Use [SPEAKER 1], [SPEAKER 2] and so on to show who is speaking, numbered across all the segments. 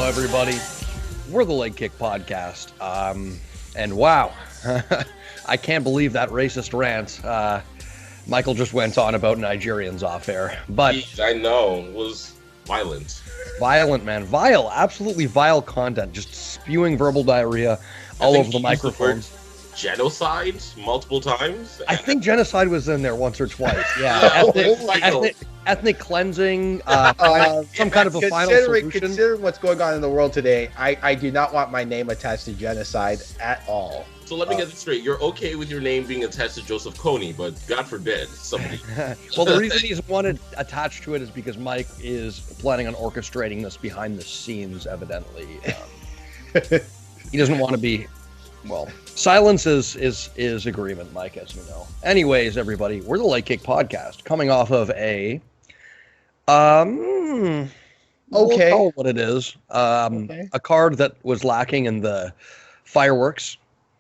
[SPEAKER 1] everybody. We're the Leg Kick Podcast. And wow, I can't believe that racist rant Michael just went on about Nigerians off air. But
[SPEAKER 2] I know, it was violent.
[SPEAKER 1] Violent, man. Vile, absolutely vile content. Just spewing verbal diarrhea all over the microphones.
[SPEAKER 2] Genocide multiple times?
[SPEAKER 1] I think genocide was in there once or twice. Yeah. Ethnic cleansing, some kind of a final solution.
[SPEAKER 3] Considering what's going on in the world today, I do not want my name attached to genocide at all.
[SPEAKER 2] So let me get this straight. You're okay with your name being attached to Joseph Kony, but God forbid somebody...
[SPEAKER 1] Well, the reason he's wanted attached to it is because Mike is planning on orchestrating this behind the scenes, evidently. He doesn't want to be... Well, silence is agreement, Mike, as you know. Anyways, everybody, we're the Leg Kick Podcast, coming off of a...
[SPEAKER 3] Okay.
[SPEAKER 1] We'll call it what it is. A card that was lacking in the fireworks,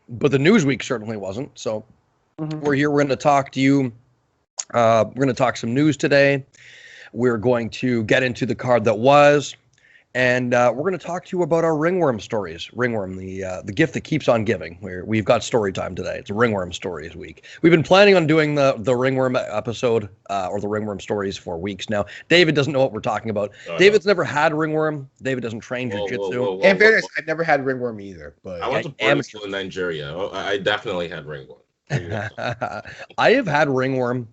[SPEAKER 1] but the news week certainly wasn't. So we're here. We're going to talk to you. We're going to talk some news today. We're going to get into the card that was, and we're going to talk to you about our ringworm stories. Ringworm, the gift that keeps on giving. We've got story time today. It's a ringworm stories week. We've been planning on doing the ringworm episode or the ringworm stories for weeks now. David doesn't know what we're talking about. David's never had ringworm. David doesn't train jiu-jitsu.
[SPEAKER 3] In fairness, I've never had ringworm either. But
[SPEAKER 2] I went to boarding school in Nigeria. I definitely had ringworm.
[SPEAKER 1] I have had ringworm.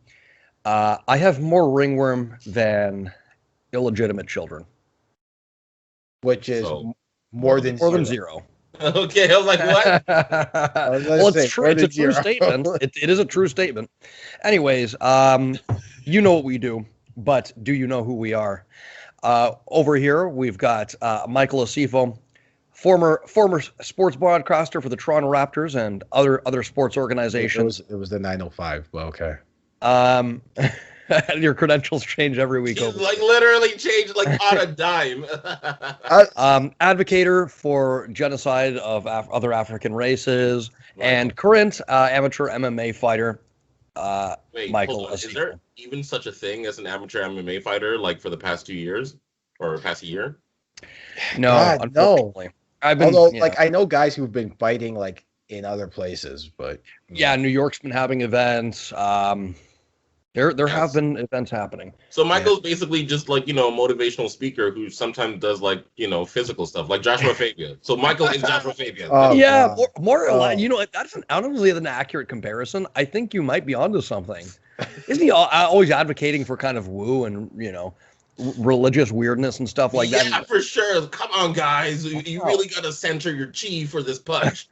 [SPEAKER 1] I have more ringworm than illegitimate children.
[SPEAKER 3] Which is more than
[SPEAKER 1] zero.
[SPEAKER 2] Okay, I was like, what?
[SPEAKER 1] Well, it's true. It's a true statement. It is a true statement. Anyways, you know what we do, but do you know who we are? Over here, we've got Michael Asiffo, former sports broadcaster for the Toronto Raptors and other sports organizations.
[SPEAKER 3] It was the 905, but okay.
[SPEAKER 1] Your credentials change every week.
[SPEAKER 2] Like literally change like on a dime.
[SPEAKER 1] Advocator for genocide of other African races, and current amateur MMA fighter.
[SPEAKER 2] Wait,
[SPEAKER 1] Michael.
[SPEAKER 2] Is there even such a thing as an amateur MMA fighter? Like for the past 2 years or past a year?
[SPEAKER 1] No,
[SPEAKER 3] God,
[SPEAKER 1] unfortunately.
[SPEAKER 3] No. I know guys who've been fighting like in other places, but
[SPEAKER 1] yeah, New York's been having events. There have been events happening.
[SPEAKER 2] So Michael's basically just like, a motivational speaker who sometimes does like, physical stuff, like Joshua Fabia. So Michael is Joshua Fabia.
[SPEAKER 1] More or less, that's honestly an accurate comparison. I think you might be onto something. Isn't he always advocating for kind of woo and, religious weirdness and stuff like that?
[SPEAKER 2] Yeah, for sure. Come on, guys. You really got to center your chi for this punch.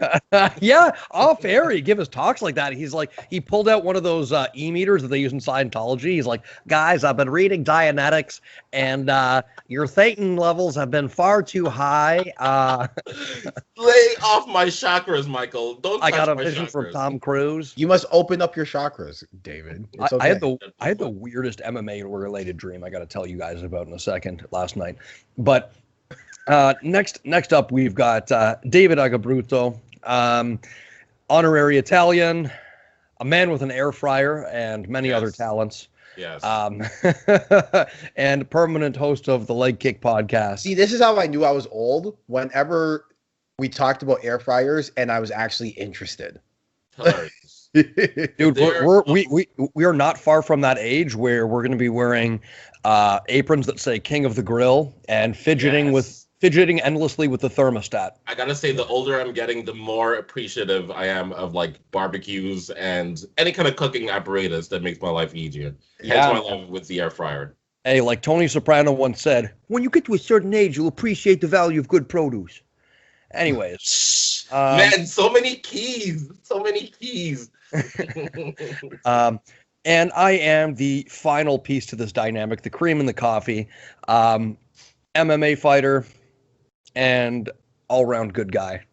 [SPEAKER 1] Yeah, off air, he give his talks like that. He's like, he pulled out one of those e-meters that they use in Scientology. He's like, guys, I've been reading Dianetics, and your Thetan levels have been far too high.
[SPEAKER 2] Lay off my chakras, Michael. Don't touch
[SPEAKER 1] I got a
[SPEAKER 2] my
[SPEAKER 1] vision
[SPEAKER 2] chakras.
[SPEAKER 1] from Tom Cruise.
[SPEAKER 3] You must open up your chakras, David. It's okay.
[SPEAKER 1] I had the weirdest MMA related dream I got to tell you guys about in a second last night. But next up, we've got David Agbaire, honorary Italian, a man with an air fryer and many other talents.
[SPEAKER 2] Yes.
[SPEAKER 1] And permanent host of the Leg Kick Podcast.
[SPEAKER 3] See, this is how I knew I was old. Whenever we talked about air fryers and I was actually interested.
[SPEAKER 1] Dude, we are not far from that age where we're going to be wearing aprons that say King of the Grill and fidgeting endlessly with the thermostat.
[SPEAKER 2] I gotta say, the older I'm getting, the more appreciative I am of like barbecues and any kind of cooking apparatus that makes my life easier.
[SPEAKER 1] Yeah.
[SPEAKER 2] Hence my love with the air fryer.
[SPEAKER 1] Hey, like Tony Soprano once said, when you get to a certain age, you'll appreciate the value of good produce. Anyways.
[SPEAKER 2] Man, so many keys.
[SPEAKER 1] And I am the final piece to this dynamic, the cream in the coffee, MMA fighter, and all-round good guy,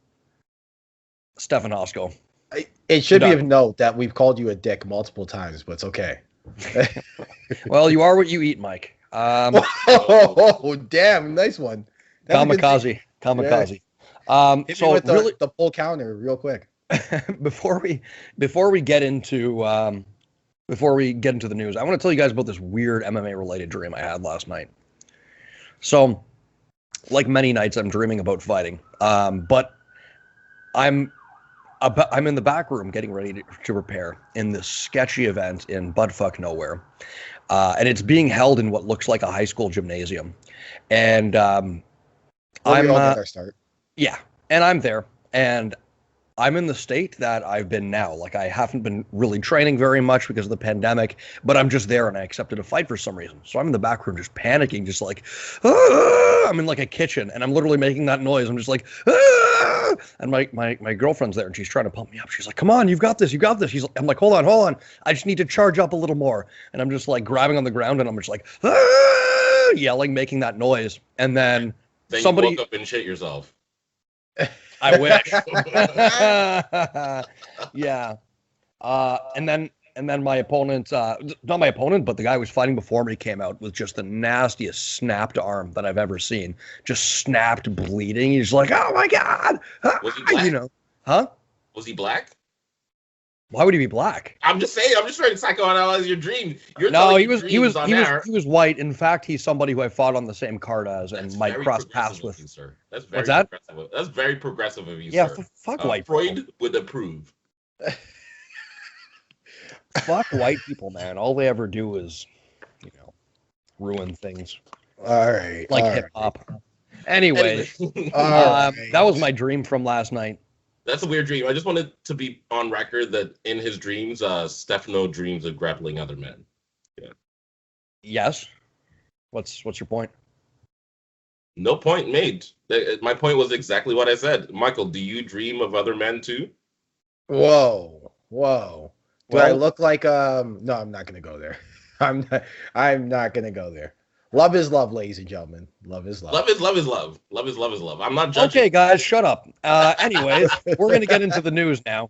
[SPEAKER 1] Stefano Hosko.
[SPEAKER 3] It should be of note that we've called you a dick multiple times, but it's okay.
[SPEAKER 1] Well, you are what you eat, Mike.
[SPEAKER 3] Oh, damn, nice one.
[SPEAKER 1] Kamikaze.
[SPEAKER 3] Hit me with the full counter real quick.
[SPEAKER 1] Before we get into the news, I want to tell you guys about this weird MMA related dream I had last night. So like many nights, I'm dreaming about fighting. But I'm in the back room getting ready to prepare in this sketchy event in buttfuck nowhere. And it's being held in what looks like a high school gymnasium. And I'm
[SPEAKER 3] we all get our start.
[SPEAKER 1] Yeah, and I'm there. And I'm in the state that I've been now. Like, I haven't been really training very much because of the pandemic, but I'm just there and I accepted a fight for some reason. So I'm in the back room just panicking, just like, ah! I'm in like a kitchen and I'm literally making that noise. I'm just like, ah! And my girlfriend's there and she's trying to pump me up. She's like, come on, you've got this, you got this. I'm like, hold on. I just need to charge up a little more. And I'm just like grabbing on the ground and I'm just like, ah! Yelling, making that noise. And then somebody
[SPEAKER 2] you woke up and shit yourself.
[SPEAKER 1] I wish. Yeah. And then my opponent, not my opponent, but the guy who was fighting before me came out with just the nastiest snapped arm that I've ever seen. Just snapped, bleeding. He's like, oh my God.
[SPEAKER 2] Was he black?
[SPEAKER 1] You know, huh?
[SPEAKER 2] Was he black?
[SPEAKER 1] Why would he be black?
[SPEAKER 2] I'm just saying. I'm just trying to psychoanalyze your dream.
[SPEAKER 1] No, he was white. In fact, he's somebody who I fought on the same card as and might cross paths with.
[SPEAKER 2] Sir. That's very
[SPEAKER 1] What's that?
[SPEAKER 2] Progressive. That's very progressive of you,
[SPEAKER 1] yeah,
[SPEAKER 2] sir.
[SPEAKER 1] Fuck white
[SPEAKER 2] Freud
[SPEAKER 1] people.
[SPEAKER 2] would approve.
[SPEAKER 1] Fuck white people, man. All they ever do is, ruin things.
[SPEAKER 3] All right.
[SPEAKER 1] Like hip hop. Anyways, that was my dream from last night.
[SPEAKER 2] That's a weird dream. I just wanted to be on record that in his dreams, Stefano dreams of grappling other men. Yeah.
[SPEAKER 1] Yes. What's your point?
[SPEAKER 2] No point made. My point was exactly what I said. Michael, do you dream of other men too?
[SPEAKER 3] Whoa. Do I look like no, I'm not gonna go there. I'm not gonna go there. Love is love, ladies and gentlemen. Love is love.
[SPEAKER 2] Love is love is love. Love is love is love. I'm not judging.
[SPEAKER 1] Okay, guys, shut up. Anyways, we're going to get into the news now.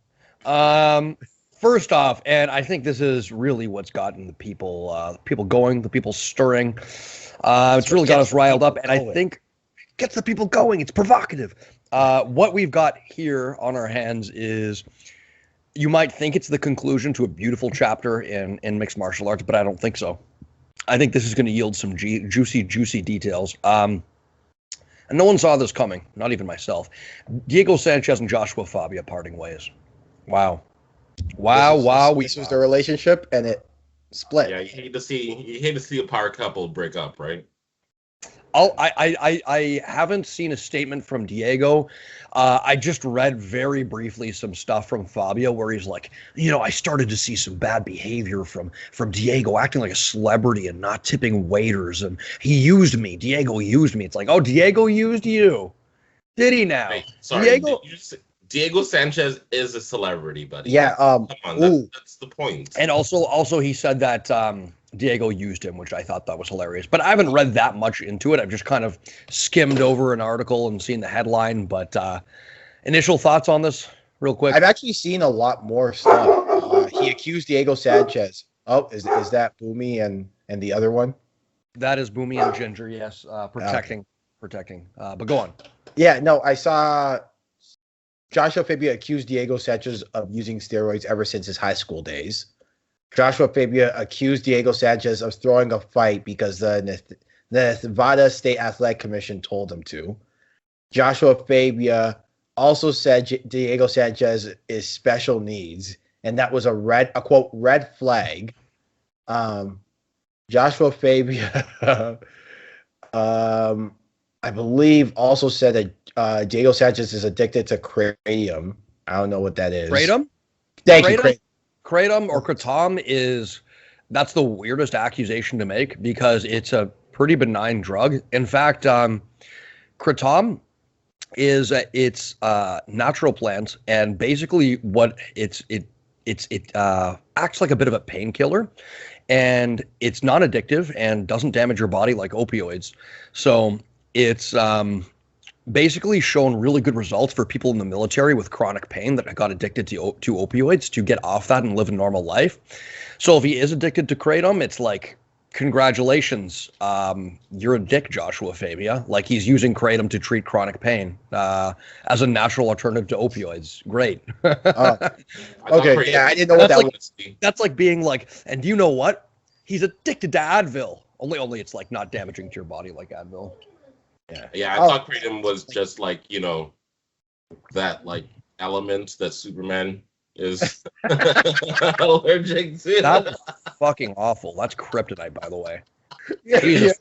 [SPEAKER 1] First off, and I think this is really what's gotten the people going, the people stirring. It's really got us riled up, and I think it gets the people going. It's provocative. What we've got here on our hands is, you might think it's the conclusion to a beautiful chapter in mixed martial arts, but I don't think so. I think this is going to yield some juicy details. And no one saw this coming, not even myself. Diego Sanchez and Joshua Fabia parting ways. Wow.
[SPEAKER 3] This was the relationship, and it split.
[SPEAKER 2] Yeah, you hate to see a power couple break up, right?
[SPEAKER 1] I haven't seen a statement from Diego. I just read very briefly some stuff from Fabio where he's like, I started to see some bad behavior from Diego, acting like a celebrity and not tipping waiters, and he used me. Diego used me. It's like, oh, Diego used you. Did he now?
[SPEAKER 2] Hey, sorry, Diego Sanchez is a celebrity, buddy.
[SPEAKER 3] Yeah.
[SPEAKER 2] Come on, that's the point.
[SPEAKER 1] And also he said that Diego used him, which I thought that was hilarious. But I haven't read that much into it. I've just kind of skimmed over an article and seen the headline. But initial thoughts on this, real quick?
[SPEAKER 3] I've actually seen a lot more stuff. He accused Diego Sanchez. Oh, is that Boomy and the other one?
[SPEAKER 1] That is Boomy and Ginger, yes. Protecting. But go on.
[SPEAKER 3] Yeah, no, I saw Joshua Fabia accused Diego Sanchez of using steroids ever since his high school days. Joshua Fabia accused Diego Sanchez of throwing a fight because the Nevada State Athletic Commission told him to. Joshua Fabia also said Diego Sanchez is special needs, and that was a quote red flag. Joshua Fabia, I believe, also said that Diego Sanchez is addicted to kratom. I don't know what that is.
[SPEAKER 1] Kratom?
[SPEAKER 3] Thank you, kratom.
[SPEAKER 1] Kratom or kratom that's the weirdest accusation to make because it's a pretty benign drug. In fact, kratom is it's natural plant, and basically what it acts like a bit of a painkiller, and it's non-addictive and doesn't damage your body like opioids. So it's basically shown really good results for people in the military with chronic pain that got addicted to opioids to get off that and live a normal life. So if he is addicted to kratom, it's like, congratulations, you're a dick, Joshua Fabia. Like, he's using kratom to treat chronic pain as a natural alternative to opioids. Great.
[SPEAKER 3] Okay, yeah, I didn't know what that was.
[SPEAKER 1] That's like being like, and you know what? He's addicted to Advil. Only it's like not damaging to your body like Advil.
[SPEAKER 2] Yeah, I thought Kratom was just like, that like element that Superman is allergic to.
[SPEAKER 1] That was fucking awful. That's kryptonite, by the way.
[SPEAKER 3] Yeah.
[SPEAKER 1] Jesus.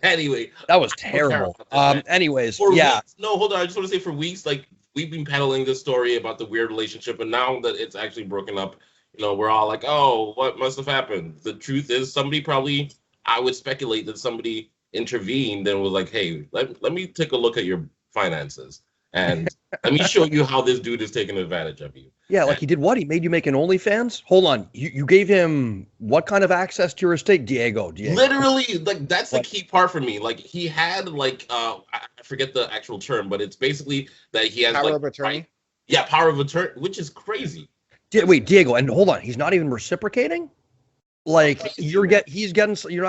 [SPEAKER 2] Anyway,
[SPEAKER 1] That was terrible. Anyways, yeah.
[SPEAKER 2] Weeks, no, hold on. I just want to say for weeks, like we've been peddling this story about the weird relationship, and now that it's actually broken up, we're all like, oh, what must have happened? The truth is, somebody probably, I would speculate that somebody intervened and was like, hey, let me take a look at your finances and let me show you how this dude is taking advantage of you.
[SPEAKER 1] Yeah, like he did what? He made you make an OnlyFans? Hold on. You gave him what kind of access to your estate, Diego?
[SPEAKER 2] Literally, like that's the key part for me. Like he had like I forget the actual term, but it's basically that he has
[SPEAKER 3] power of attorney.
[SPEAKER 2] Right? Yeah, power of attorney, which is crazy.
[SPEAKER 1] Wait, Diego, and hold on. He's not even reciprocating? Like you're not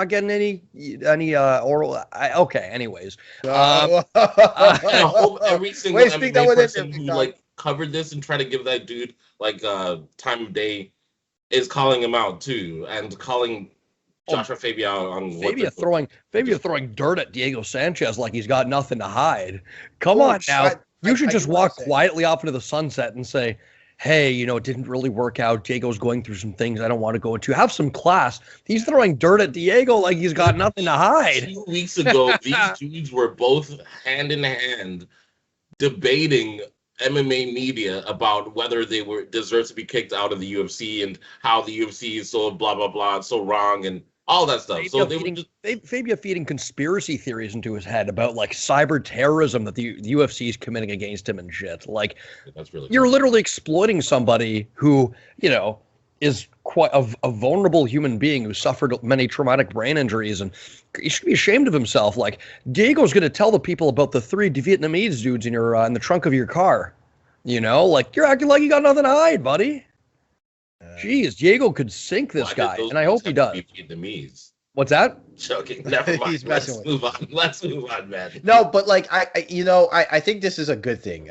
[SPEAKER 1] getting any oral. Okay. Anyways,
[SPEAKER 2] I hope every single MMA person who like covered this and tried to give that dude like time of day is calling him out too and calling Joshua Fabia out on
[SPEAKER 1] Fabia throwing dirt at Diego Sanchez like he's got nothing to hide. Come on now, you should just walk quietly off into the sunset and say, hey, it didn't really work out. Diego's going through some things I don't want to go into. Have some class. He's throwing dirt at Diego like he's got nothing to hide.
[SPEAKER 2] 2 weeks ago, these dudes were both hand in hand debating MMA media about whether they deserved to be kicked out of the UFC and how the UFC is so blah, blah, blah, so wrong and all that stuff.
[SPEAKER 1] Fabia feeding conspiracy theories into his head about like cyber terrorism that the UFC is committing against him and shit. Like,
[SPEAKER 2] that's really
[SPEAKER 1] you're literally exploiting somebody who, is quite a vulnerable human being who suffered many traumatic brain injuries, and he should be ashamed of himself. Like, Diego's going to tell the people about the 3 Vietnamese dudes in in the trunk of your car. Like you're acting like you got nothing to hide, buddy. Jeez, Diego could sink this guy, and I hope he does.
[SPEAKER 2] Vietnamese.
[SPEAKER 1] What's that?
[SPEAKER 2] Joking. Never mind. Let's move on, man.
[SPEAKER 3] No, but like I think this is a good thing.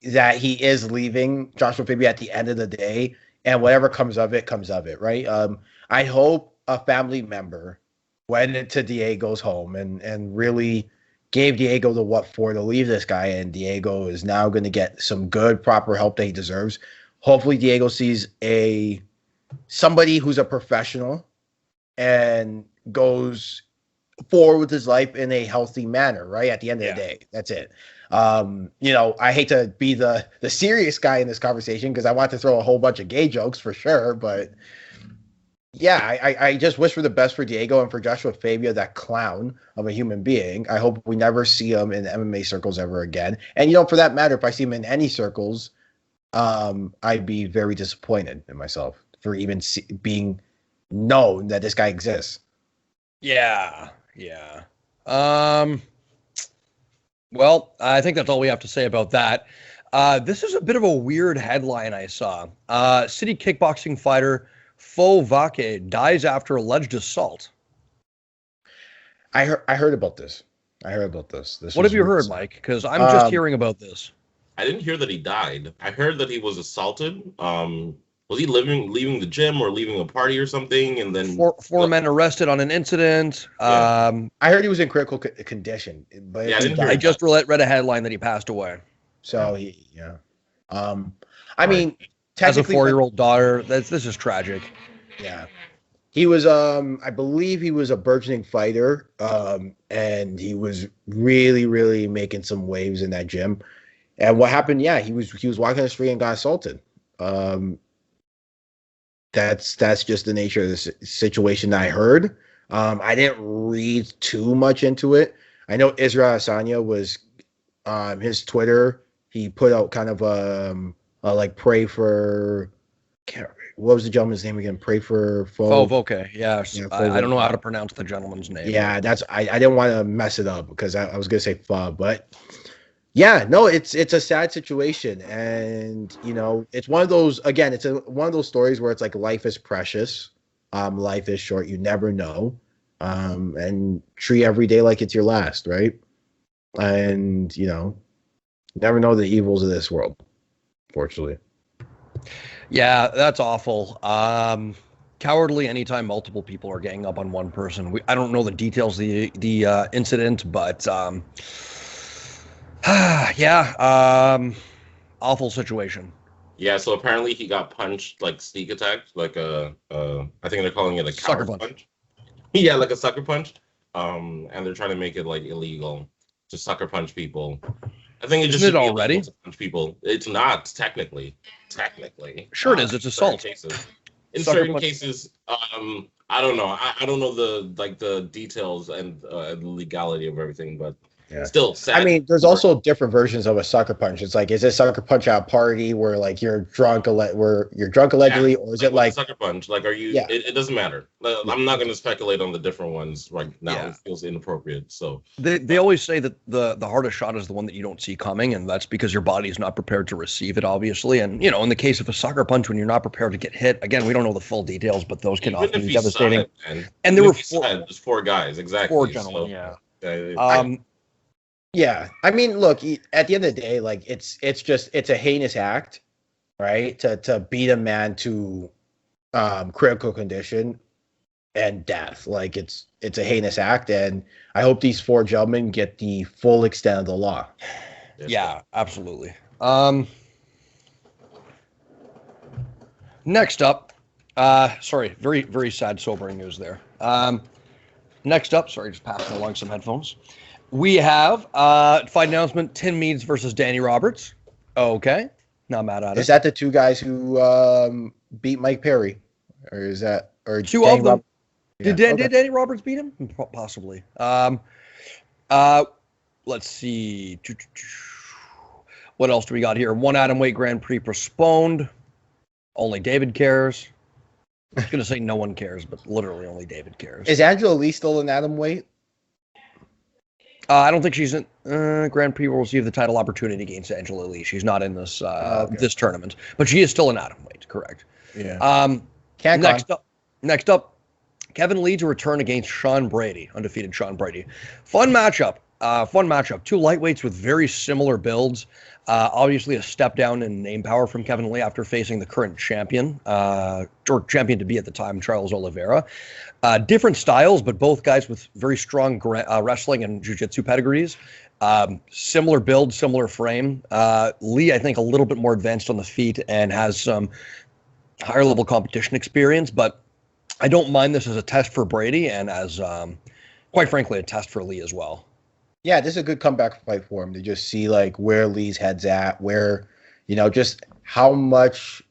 [SPEAKER 3] That he is leaving Joshua Fabia at the end of the day, and whatever comes of it, right? I hope a family member went into Diego's home and really gave Diego the what for to leave this guy, and Diego is now going to get some good, proper help that he deserves. Hopefully Diego sees somebody who's a professional and goes forward with his life in a healthy manner, right? At the end of the day, that's it. I hate to be the serious guy in this conversation because I want to throw a whole bunch of gay jokes for sure, but yeah, I just wish for the best for Diego and for Joshua Fabia, that clown of a human being. I hope we never see him in MMA circles ever again. And for that matter, if I see him in any circles, I'd be very disappointed in myself for even being known that this guy exists.
[SPEAKER 1] Yeah. Well, I think that's all we have to say about that. This is a bit of a weird headline I saw. City kickboxing fighter Fo Vake dies after alleged assault.
[SPEAKER 3] I heard about this.
[SPEAKER 1] What have you heard, Mike? Because I'm just hearing about this.
[SPEAKER 2] I didn't hear that he died. I heard that he was assaulted. Was he leaving the gym or leaving a party or something? And then
[SPEAKER 1] four men arrested on an incident.
[SPEAKER 3] I heard he was in critical condition, but
[SPEAKER 1] I just read a headline that he passed away.
[SPEAKER 3] So I mean,
[SPEAKER 1] as a 4-year-old daughter, this is tragic.
[SPEAKER 3] Yeah. He was, I believe he was a burgeoning fighter, and he was really, really making some waves in that gym. And what happened? Yeah, he was walking the street and got assaulted. That's just the nature of the situation that I heard. I didn't read too much into it. I know Israel Asanya was, his Twitter, he put out kind of like pray for. What was the gentleman's name again? Pray for
[SPEAKER 1] Fo Vake. Yes. I don't know how to pronounce the gentleman's name.
[SPEAKER 3] Yeah, I didn't want to mess it up because I was gonna say Fa, but yeah, no, it's a sad situation, and it's one of those, again, it's one of those stories where it's like life is precious, life is short, you never know, and treat every day like it's your last, right? And never know the evils of this world, fortunately.
[SPEAKER 1] Yeah, that's awful. cowardly anytime multiple people are ganging up on one person. I don't know the details of the incident, but awful situation.
[SPEAKER 2] Yeah, so apparently he got punched, like sneak attack, like I think they're calling it a
[SPEAKER 1] Sucker
[SPEAKER 2] coward
[SPEAKER 1] punch.
[SPEAKER 2] punch. Yeah, like a sucker punch. And they're trying to make it like illegal to sucker punch people. I think it just
[SPEAKER 1] Isn't it
[SPEAKER 2] should be
[SPEAKER 1] already?
[SPEAKER 2] illegal to punch people. It's not technically.
[SPEAKER 1] Sure, it is. It's assault.
[SPEAKER 2] In
[SPEAKER 1] Sucker
[SPEAKER 2] certain
[SPEAKER 1] punch.
[SPEAKER 2] cases, I don't know. I don't know the details and the legality of everything, but still sad.
[SPEAKER 3] I mean, there's also different versions of a sucker punch. It's like, is it sucker punch at a party where like you're drunk allegedly, or is it like
[SPEAKER 2] sucker punch? Like, are you?
[SPEAKER 3] Yeah.
[SPEAKER 2] It doesn't matter. I'm not going to speculate on the different ones right now.
[SPEAKER 1] Yeah.
[SPEAKER 2] It feels inappropriate. So
[SPEAKER 1] They always say that the hardest shot is the one that you don't see coming, and that's because your body is not prepared to receive it, obviously. And in the case of a sucker punch, when you're not prepared to get hit, again, we don't know the full details, but those can often be devastating. And there were
[SPEAKER 2] there's 4 guys, exactly.
[SPEAKER 1] 4 gentlemen.
[SPEAKER 3] Yeah, I mean, look, at the end of the day, like it's a heinous act, right? To beat a man to critical condition and death. Like it's a heinous act, and I hope these 4 gentlemen get the full extent of the law.
[SPEAKER 1] Yeah, absolutely. Next up, sorry, very, very sad, sobering news there. Next up, sorry, just passing along some headphones. We have fight announcement: Tim Meads versus Danny Roberts. Okay, not mad at it.
[SPEAKER 3] Is that the 2 guys who beat Mike Perry, or is that
[SPEAKER 1] 2
[SPEAKER 3] Danny
[SPEAKER 1] of them? Did Danny Roberts beat him? Possibly. Let's see. What else do we got here? 1 atomweight Grand Prix postponed. Only David cares. I was going to say no one cares, but literally only David cares.
[SPEAKER 3] Is Angela Lee still an atomweight?
[SPEAKER 1] I don't think she's in Grand Prix will receive the title opportunity against Angela Lee. She's not in this this tournament, but she is still an atomweight, correct?
[SPEAKER 3] Yeah.
[SPEAKER 1] Next up, Kevin Lee to return against Sean Brady, undefeated Sean Brady. Fun matchup. 2 lightweights with very similar builds. Obviously a step down in name power from Kevin Lee after facing the current champion, or champion to be at the time, Charles Oliveira. Different styles, but both guys with very strong wrestling and jiu-jitsu pedigrees. Similar build, similar frame. Lee, I think, a little bit more advanced on the feet and has some higher level competition experience, but I don't mind this as a test for Brady and as, quite frankly, a test for Lee as well.
[SPEAKER 3] Yeah, this is a good comeback fight for him to just see like where Lee's head's at, where, just how much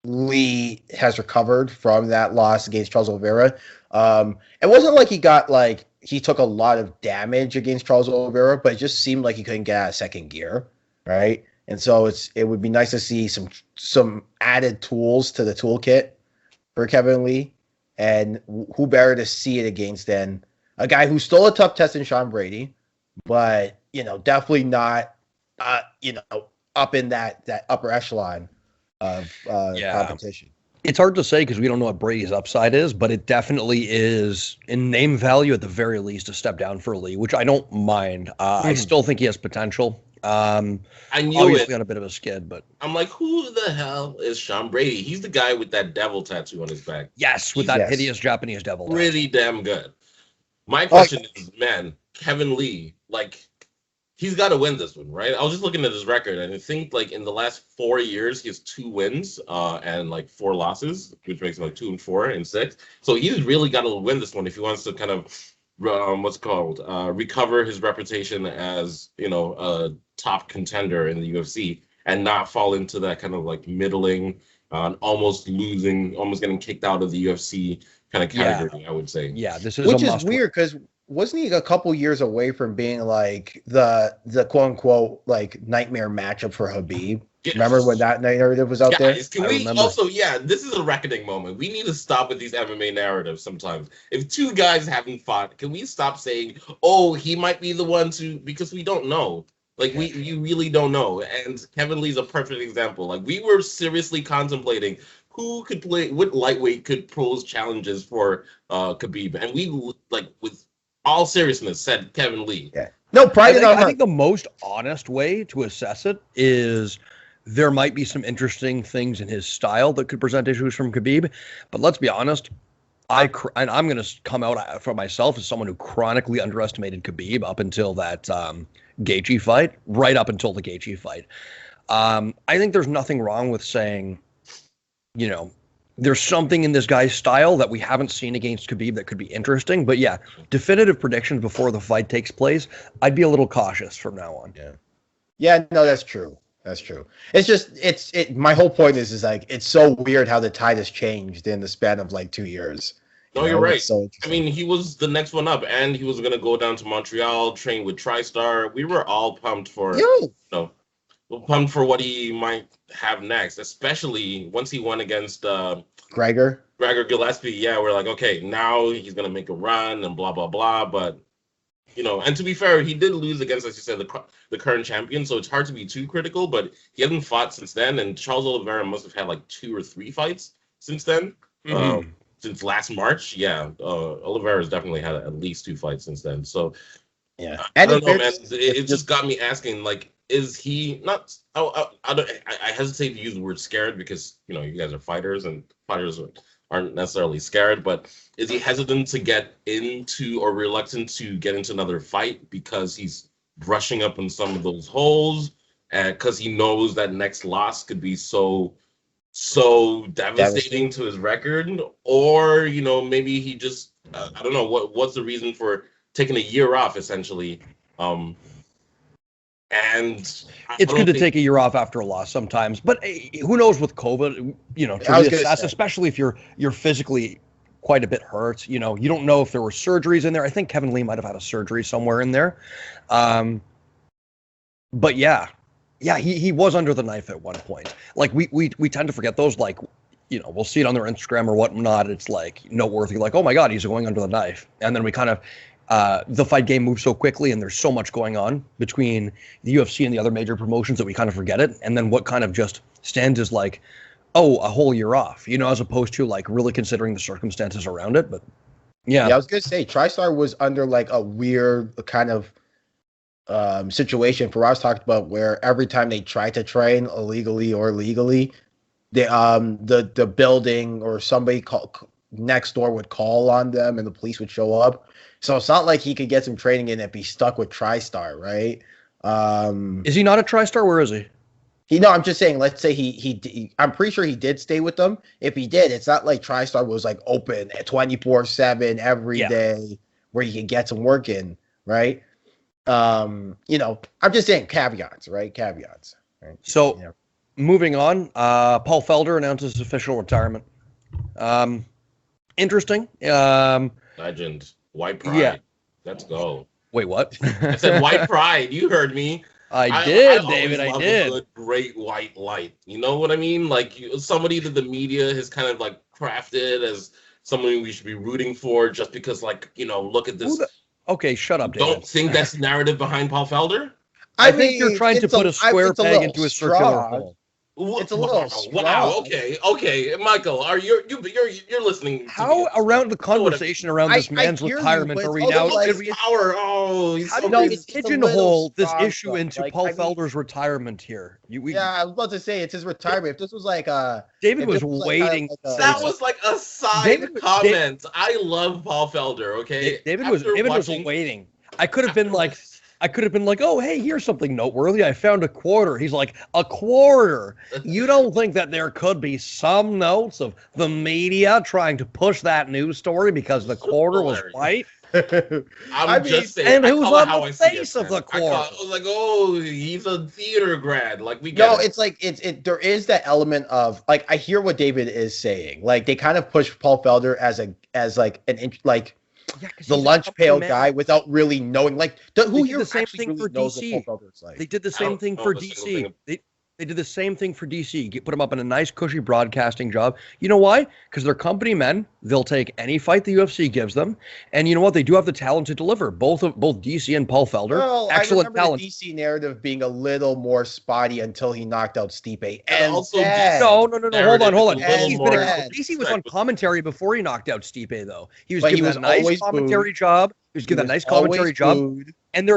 [SPEAKER 3] Lee has recovered from that loss against Charles Oliveira. It wasn't like he took a lot of damage against Charles Oliveira, but it just seemed like he couldn't get out of second gear, right? And so it would be nice to see some added tools to the toolkit for Kevin Lee, and who better to see it against than a guy who's still a tough test in Sean Brady, but definitely not up in that upper echelon of competition.
[SPEAKER 1] It's hard to say because we don't know what Brady's upside is, but it definitely is in name value at the very least a step down for Lee, which I don't mind. I still think he has potential.
[SPEAKER 2] I knew
[SPEAKER 1] obviously on a bit of a skid, but
[SPEAKER 2] I'm like, who the hell is Sean Brady? He's the guy with that devil tattoo on his back.
[SPEAKER 1] Yes, with that hideous Japanese devil.
[SPEAKER 2] Really damn good. My question is, man, Kevin Lee, like, he's got to win this one, right? I was just looking at his record, and I think, like, in the last 4 years, he has 2 wins and, like, 4 losses, which makes him, like, 2-4 and 6. So he's really got to win this one if he wants to kind of, recover his reputation as, a top contender in the UFC and not fall into that kind of, like, middling, almost getting kicked out of the UFC kind of category, I would say.
[SPEAKER 1] Yeah, this is
[SPEAKER 3] which is weird because wasn't he a couple years away from being like the quote unquote like nightmare matchup for Habib? Yes. Remember when that narrative was out there?
[SPEAKER 2] Can we also, this is a reckoning moment. We need to stop with these MMA narratives sometimes. If 2 guys haven't fought, can we stop saying, oh, he might be the one to, because we don't know. Like, you really don't know. And Kevin Lee's a perfect example. Like, we were seriously contemplating who could play, what lightweight could pose challenges for Khabib. And we, like, with all seriousness, said Kevin Lee.
[SPEAKER 3] Yeah. No, pride in our heart.
[SPEAKER 1] I think the most honest way to assess it is there might be some interesting things in his style that could present issues from Khabib. But let's be honest, and I'm going to come out for myself as someone who chronically underestimated Khabib up until that Gaethje fight, right up until the Gaethje fight. I think there's nothing wrong with saying, you know, there's something in this guy's style that we haven't seen against Khabib that could be interesting. But yeah, definitive predictions before the fight takes place, I'd be a little cautious from now on.
[SPEAKER 3] Yeah, no, that's true. That's true. It's just, my whole point is like, it's so weird how the tide has changed in the span of like 2 years.
[SPEAKER 2] No, you're right. So I mean, he was the next one up, and he was going to go down to Montreal, train with TriStar. We were all pumped for, pumped for what he might have next, especially once he won against
[SPEAKER 3] Gregor
[SPEAKER 2] Gillespie. Yeah, we're like, okay, now he's going to make a run and blah, blah, blah. But, you know, and to be fair, he did lose against, as you said, the current champion, so it's hard to be too critical, but he hasn't fought since then, and Charles Oliveira must have had like 2 or 3 fights since then. Since last March, Oliveira has definitely had at least 2 fights since then. So,
[SPEAKER 3] yeah,
[SPEAKER 2] I don't know, man. It just got me asking, like, is he not? I hesitate to use the word scared because, you know, you guys are fighters and fighters aren't necessarily scared. But is he hesitant to get into or reluctant to get into another fight because he's brushing up on some of those holes, because he knows that next loss could be so devastating to his record? Or, you know, maybe he just I don't know what's the reason for taking a year off essentially. And
[SPEAKER 1] it's good to take a year off after a loss sometimes, but who knows with COVID, you know, to reassess, especially if you're physically quite a bit hurt, you know, you don't know if there were surgeries in there. I think Kevin Lee might have had a surgery somewhere in there. But yeah, he was under the knife at one point. Like we tend to forget those, like, you know, we'll see it on their Instagram or whatnot. It's like noteworthy, like, oh my God, he's going under the knife. And then we kind of, the fight game moves so quickly and there's so much going on between the UFC and the other major promotions that we kind of forget it. And then what kind of just stands is like, oh, a whole year off, you know, as opposed to like really considering the circumstances around it. But yeah,
[SPEAKER 3] I was going to say TriStar was under like a weird kind of situation Faraz talked about, where every time they tried to train illegally or legally, the building or somebody next door would call on them and the police would show up. So it's not like he could get some training in and be stuck with TriStar, right?
[SPEAKER 1] Is he not a TriStar? Where is he?
[SPEAKER 3] I'm just saying, let's say I'm pretty sure he did stay with them. If he did, it's not like TriStar was like open at 24/7 every day where you could get some work in, right? You know, I'm just saying caveats, right? Caveats. Right?
[SPEAKER 1] So, moving on, Paul Felder announces his official retirement. Interesting.
[SPEAKER 2] Legend. White pride. Yeah. Let's go.
[SPEAKER 1] Wait, what?
[SPEAKER 2] I said white pride. You heard me.
[SPEAKER 1] I did, David. I did.
[SPEAKER 2] A good, great white light. You know what I mean? Like somebody that the media has kind of like crafted as someone we should be rooting for just because, like, you know, look at this.
[SPEAKER 1] Okay, shut up, David.
[SPEAKER 2] Don't think that's the narrative behiund Paul Felder?
[SPEAKER 1] I think you're trying to put a square peg into a circular hole.
[SPEAKER 3] It's a little
[SPEAKER 2] wow. Okay, Michael, you're listening?
[SPEAKER 1] How around the conversation around this man's retirement are we now?
[SPEAKER 2] Power.
[SPEAKER 1] He's pigeonhole this issue into Paul Felder's retirement here.
[SPEAKER 3] I was about to say it's his retirement. If this was like
[SPEAKER 1] David was waiting.
[SPEAKER 2] That was like a side comment. I love Paul Felder. Okay,
[SPEAKER 1] David was waiting. I could have been like, oh, hey, here's something noteworthy. I found a quarter. He's like, a quarter? You don't think that there could be some notes of the media trying to push that news story because the quarter was white?
[SPEAKER 2] I'm just saying.
[SPEAKER 1] And who's on the face of the quarter?
[SPEAKER 2] I was like, oh, he's a theater grad. Like, we
[SPEAKER 3] get it. It's like, there is that element of, like, I hear what David is saying. Like, they kind of push Paul Felder as the lunch pail guy without really knowing, like, who
[SPEAKER 1] did the same thing for DC. They did the same thing for DC. They did the same thing for DC. Put them up in a nice, cushy broadcasting job. You know why? Because they're company men. They'll take any fight the UFC gives them. And you know what? They do have the talent to deliver. Both DC and Paul Felder, excellent talent.
[SPEAKER 3] The DC narrative being a little more spotty until he knocked out Stipe.
[SPEAKER 2] And also,
[SPEAKER 1] no. Hold on. DC was on commentary before he knocked out Stipe, though. He was given a nice commentary job. He was given a nice commentary job. And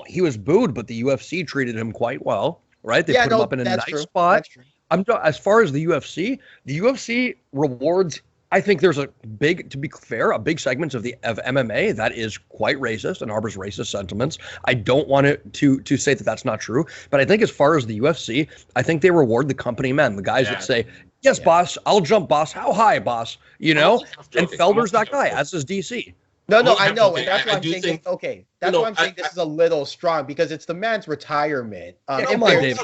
[SPEAKER 1] he was booed, but the UFC treated him quite well. right? They put him up in a nice spot. As far as the UFC rewards. I think there's to be fair, a big segment of MMA that is quite racist and harbors racist sentiments. I don't want to say that that's not true, but I think as far as the UFC, I think they reward the company men, the guys that say, "Yes, boss, I'll jump, boss. How high, boss?" You know, and Felder's that guy, as is DC.
[SPEAKER 3] No, I know, and that's why I'm saying. That's why I'm saying this is a little strong because it's the man's retirement.
[SPEAKER 2] Let me finish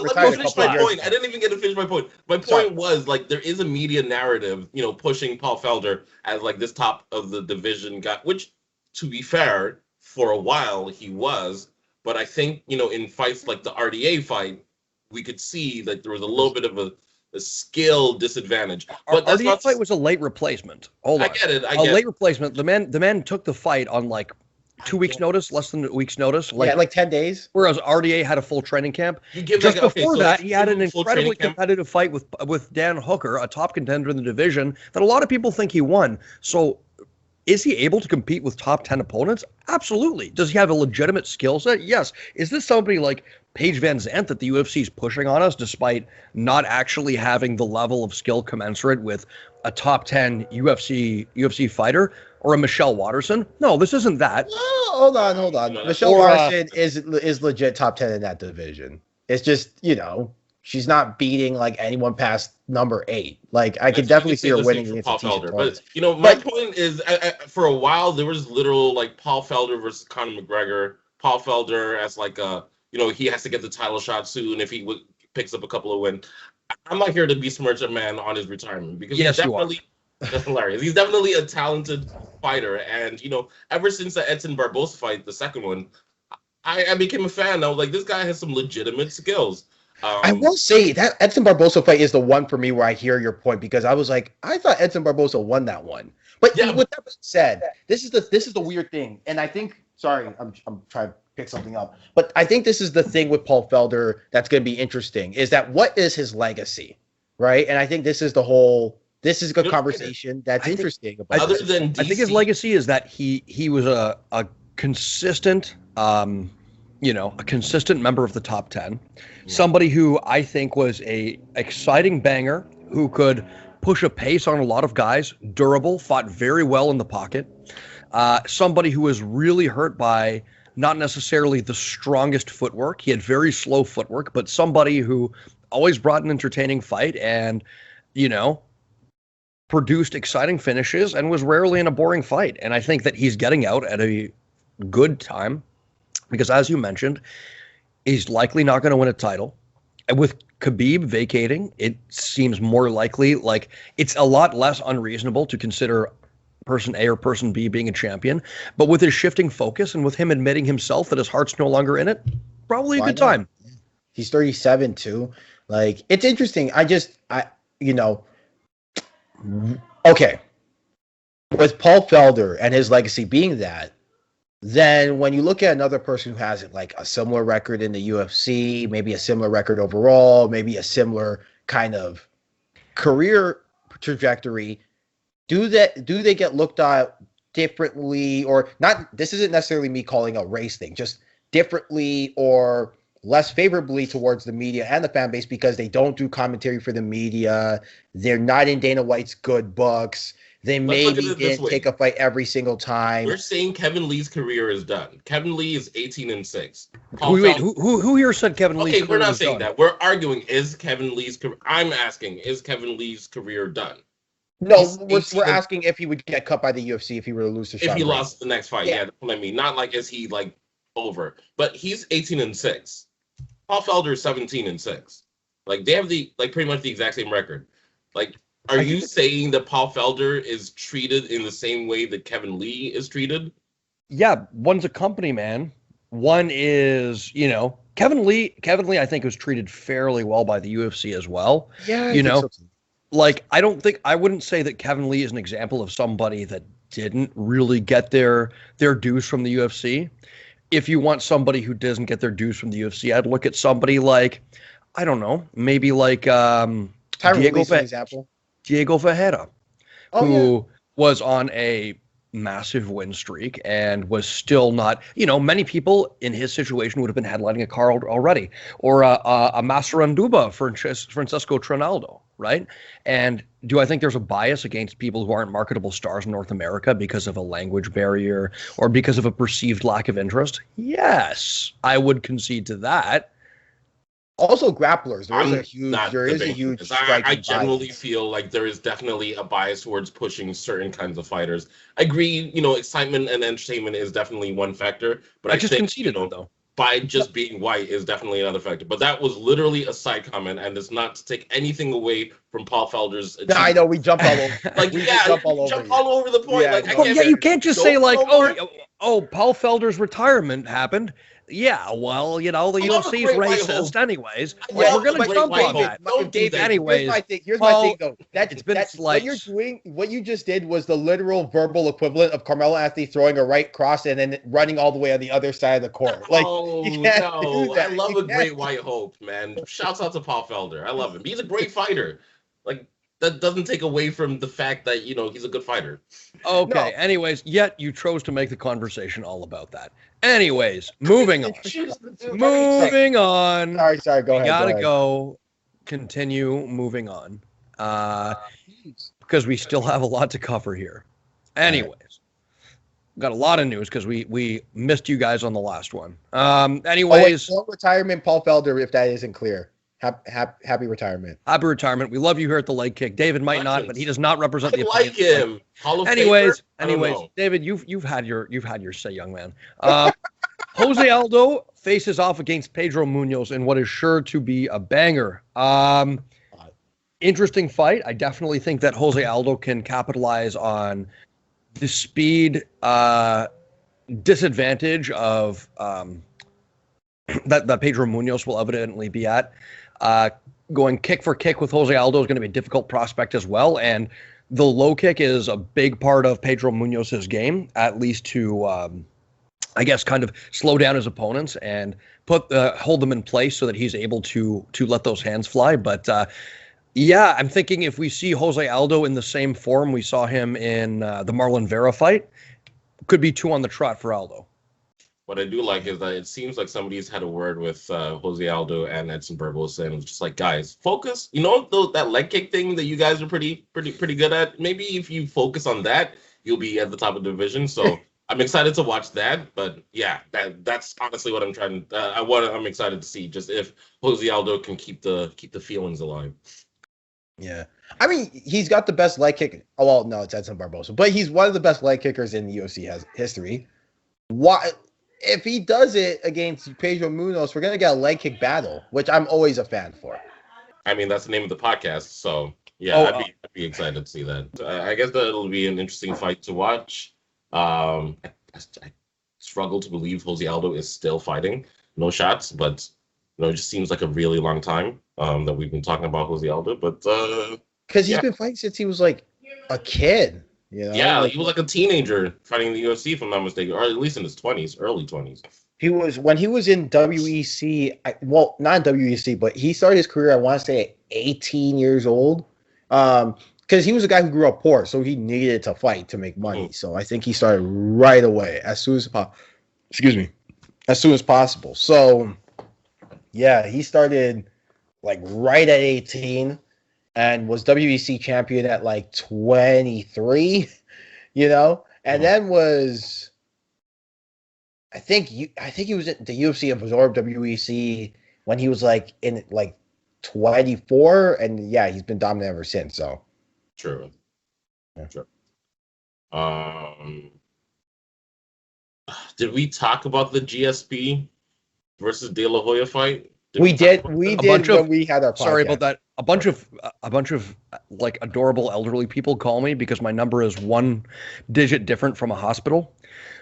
[SPEAKER 2] my point. I didn't even get to finish my point. My point was like there is a media narrative, pushing Paul Felder as like this top of the division guy, which, to be fair, for a while he was. But I think in fights like the RDA fight, we could see that there was a little bit of a skill disadvantage. But
[SPEAKER 1] that fight was a late replacement. Hold on.
[SPEAKER 2] I get it.
[SPEAKER 1] Late replacement. The man took the fight on like 2 weeks' notice, less than a week's notice.
[SPEAKER 3] Like 10 days.
[SPEAKER 1] Whereas RDA had a full training camp. Just before that, he had an incredibly competitive fight with Dan Hooker, a top contender in the division that a lot of people think he won. So is he able to compete with top 10 opponents? Absolutely. Does he have a legitimate skill set? Yes. Is this somebody like Paige Van Zandt that the UFC is pushing on us despite not actually having the level of skill commensurate with a top 10 UFC fighter or a Michelle Watterson? No, this isn't that.
[SPEAKER 3] Hold on. Michelle Watterson is legit top 10 in that division. It's just, she's not beating like anyone past number 8. Like I could definitely see her winning against Paul Felder.
[SPEAKER 2] But my point is, for a while there was literal like Paul Felder versus Conor McGregor. Paul Felder as like a he has to get the title shot soon if he picks up a couple of wins. I'm not here to besmirch a man on his retirement because he's definitely that's hilarious. He's definitely a talented fighter, and ever since the Edson Barbosa fight, the second one, I became a fan. I was like, this guy has some legitimate skills.
[SPEAKER 3] I will say that Edson Barbosa fight is the one for me where I hear your point because I was like, I thought Edson Barbosa won that one. But with that being said, this is the weird thing, and I think I'm trying to pick something up, but I think this is the thing with Paul Felder that's going to be interesting is that what is his legacy, right? And I think this is a good conversation that's interesting.
[SPEAKER 1] I think his legacy is that he was a consistent, a consistent member of the top 10, somebody who I think was a exciting banger who could push a pace on a lot of guys, durable, fought very well in the pocket, somebody who was really hurt by not necessarily the strongest footwork. He had very slow footwork, but somebody who always brought an entertaining fight and, produced exciting finishes and was rarely in a boring fight. And I think that he's getting out at a good time because, as you mentioned, he's likely not going to win a title. And with Khabib vacating, it seems more likely, like it's a lot less unreasonable to consider person A or person B being a champion, but with his shifting focus and with him admitting himself that his heart's no longer in it, probably a good time.
[SPEAKER 3] He's 37 too. Like it's interesting. Okay. With Paul Felder and his legacy being that, then when you look at another person who has like a similar record in the UFC, maybe a similar record overall, maybe a similar kind of career trajectory, do they get looked at differently or not? This isn't necessarily me calling a race thing, just differently or less favorably towards the media and the fan base because they don't do commentary for the media. They're not in Dana White's good books. They maybe didn't take a fight every single time.
[SPEAKER 2] We're saying Kevin Lee's career is done. Kevin Lee is 18-6.
[SPEAKER 1] Who here said Kevin Lee's career is done? Okay,
[SPEAKER 2] we're not saying that. We're arguing, is Kevin Lee's career... I'm asking, is Kevin Lee's career done?
[SPEAKER 3] No, we're asking if he would get cut by the UFC if he were to lose to Sean
[SPEAKER 2] If he lost the next fight, that's what I mean. Not like, is he, like, over? But he's 18-6. Paul Felder is 17-6. Like, they have pretty much the exact same record. Like... Are you saying that Paul Felder is treated in the same way that Kevin Lee is treated?
[SPEAKER 1] Yeah, one's a company man. One is, Kevin Lee, I think, was treated fairly well by the UFC as well.
[SPEAKER 3] Yeah, I think so too.
[SPEAKER 1] Like, I wouldn't say that Kevin Lee is an example of somebody that didn't really get their dues from the UFC. If you want somebody who doesn't get their dues from the UFC, I'd look at somebody like, I don't know, maybe like Diego Ferreira, who was on a massive win streak and was still not, many people in his situation would have been headlining a card already, or a Massaranduba for Francesco Trinaldo, right? And do I think there's a bias against people who aren't marketable stars in North America because of a language barrier or because of a perceived lack of interest? Yes, I would concede to that.
[SPEAKER 3] Also, grapplers. There is a huge.
[SPEAKER 2] I generally feel like there is definitely a bias towards pushing certain kinds of fighters. I agree, excitement and entertainment is definitely one factor, but I just think, conceded though. By just being white is definitely another factor. But that was literally a side comment, and it's not to take anything away from Paul Felder's achievement.
[SPEAKER 3] I know we jump all over.
[SPEAKER 2] Jump all over the point.
[SPEAKER 3] Yeah,
[SPEAKER 1] you can't just say Paul Felder's retirement happened. Yeah, well, the UFC's racist anyways. We're going to jump on that. Anyways,
[SPEAKER 3] here's my thing, though. What you just did was the literal verbal equivalent of Carmelo Anthony throwing a right cross and then running all the way on the other side of the court.
[SPEAKER 2] I love a great white hope, man. Shouts out to Paul Felder. I love him. He's a great fighter. That doesn't take away from the fact that, he's a good fighter.
[SPEAKER 1] Okay. No. Anyways, yet you chose to make the conversation all about that. Anyways, moving on. Moving on.
[SPEAKER 3] Sorry. Go ahead.
[SPEAKER 1] Gotta go. Continue moving on. Because we still have a lot to cover here. Anyways, got a lot of news because we missed you guys on the last one. Anyways.
[SPEAKER 3] Retirement, Paul Felder, if that isn't clear. Happy retirement.
[SPEAKER 1] Happy retirement. We love you here at the Leg Kick. David might not, but he does not represent the
[SPEAKER 2] like him. Hall of
[SPEAKER 1] anyways, David, you've had your say, young man. Jose Aldo faces off against Pedro Munoz in what is sure to be a banger. Interesting fight. I definitely think that Jose Aldo can capitalize on the speed disadvantage of that Pedro Munoz will evidently be at. Going kick for kick with Jose Aldo is going to be a difficult prospect as well. And the low kick is a big part of Pedro Munoz's game, at least to, kind of slow down his opponents and hold them in place so that he's able to let those hands fly. But I'm thinking if we see Jose Aldo in the same form we saw him in the Marlon Vera fight, could be 2 on the trot for Aldo.
[SPEAKER 2] What I do like is that it seems like somebody's had a word with Jose Aldo and Edson Barbosa, and it's just like, guys, focus. That leg kick thing that you guys are pretty good at. Maybe if you focus on that, you'll be at the top of the division. So I'm excited to watch that. But yeah, that's honestly what I'm trying. I'm excited to see just if Jose Aldo can keep the feelings alive.
[SPEAKER 3] Yeah, I mean, he's got the best leg kick. Oh well, no, it's Edson Barbosa, but he's one of the best leg kickers in the UFC history. Why? If he does it against Pedro Munoz, we're going to get a leg kick battle, which I'm always a fan for.
[SPEAKER 2] I mean, that's the name of the podcast. So, yeah, I'd be excited to see that. I guess that it'll be an interesting fight to watch. I struggle to believe Jose Aldo is still fighting. No shots, but it just seems like a really long time that we've been talking about Jose Aldo. But
[SPEAKER 3] because he's been fighting since he was like a kid.
[SPEAKER 2] Yeah, he was like a teenager fighting in the UFC, if I'm not mistaken, or at least in his 20s, early 20s.
[SPEAKER 3] When he was in WEC, not WEC, but he started his career, I want to say, at 18 years old. Because he was a guy who grew up poor, so he needed to fight to make money. So I think he started right away, as soon as possible. So, yeah, he started like right at 18. And was WEC champion at like 23, and then was, I think he was at the UFC absorbed WEC when he was like in like 24, and yeah, he's been dominant ever since. So
[SPEAKER 2] true.
[SPEAKER 3] Yeah.
[SPEAKER 2] True. Did we talk about the GSP versus De La Hoya fight?
[SPEAKER 3] We did when we had our podcast.
[SPEAKER 1] Sorry about that. A bunch of like adorable elderly people call me because my number is 1 digit different from a hospital.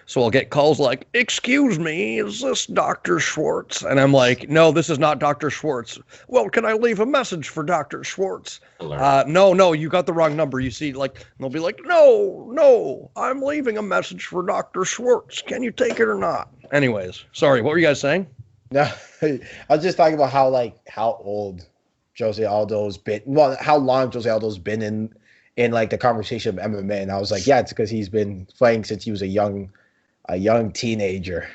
[SPEAKER 1] So I'll get calls like, "Excuse me, is this Dr. Schwartz?" And I'm like, "No, this is not Dr. Schwartz." "Well, can I leave a message for Dr. Schwartz?" No, you got the wrong number. You see, like, they'll be like, "No, I'm leaving a message for Dr. Schwartz. Can you take it or not?" Anyways, sorry, what were you guys saying?
[SPEAKER 3] No, I was just talking about how old Jose Aldo's been. Well, how long Jose Aldo's been in like the conversation of MMA, and I was like, yeah, it's because he's been fighting since he was a young teenager,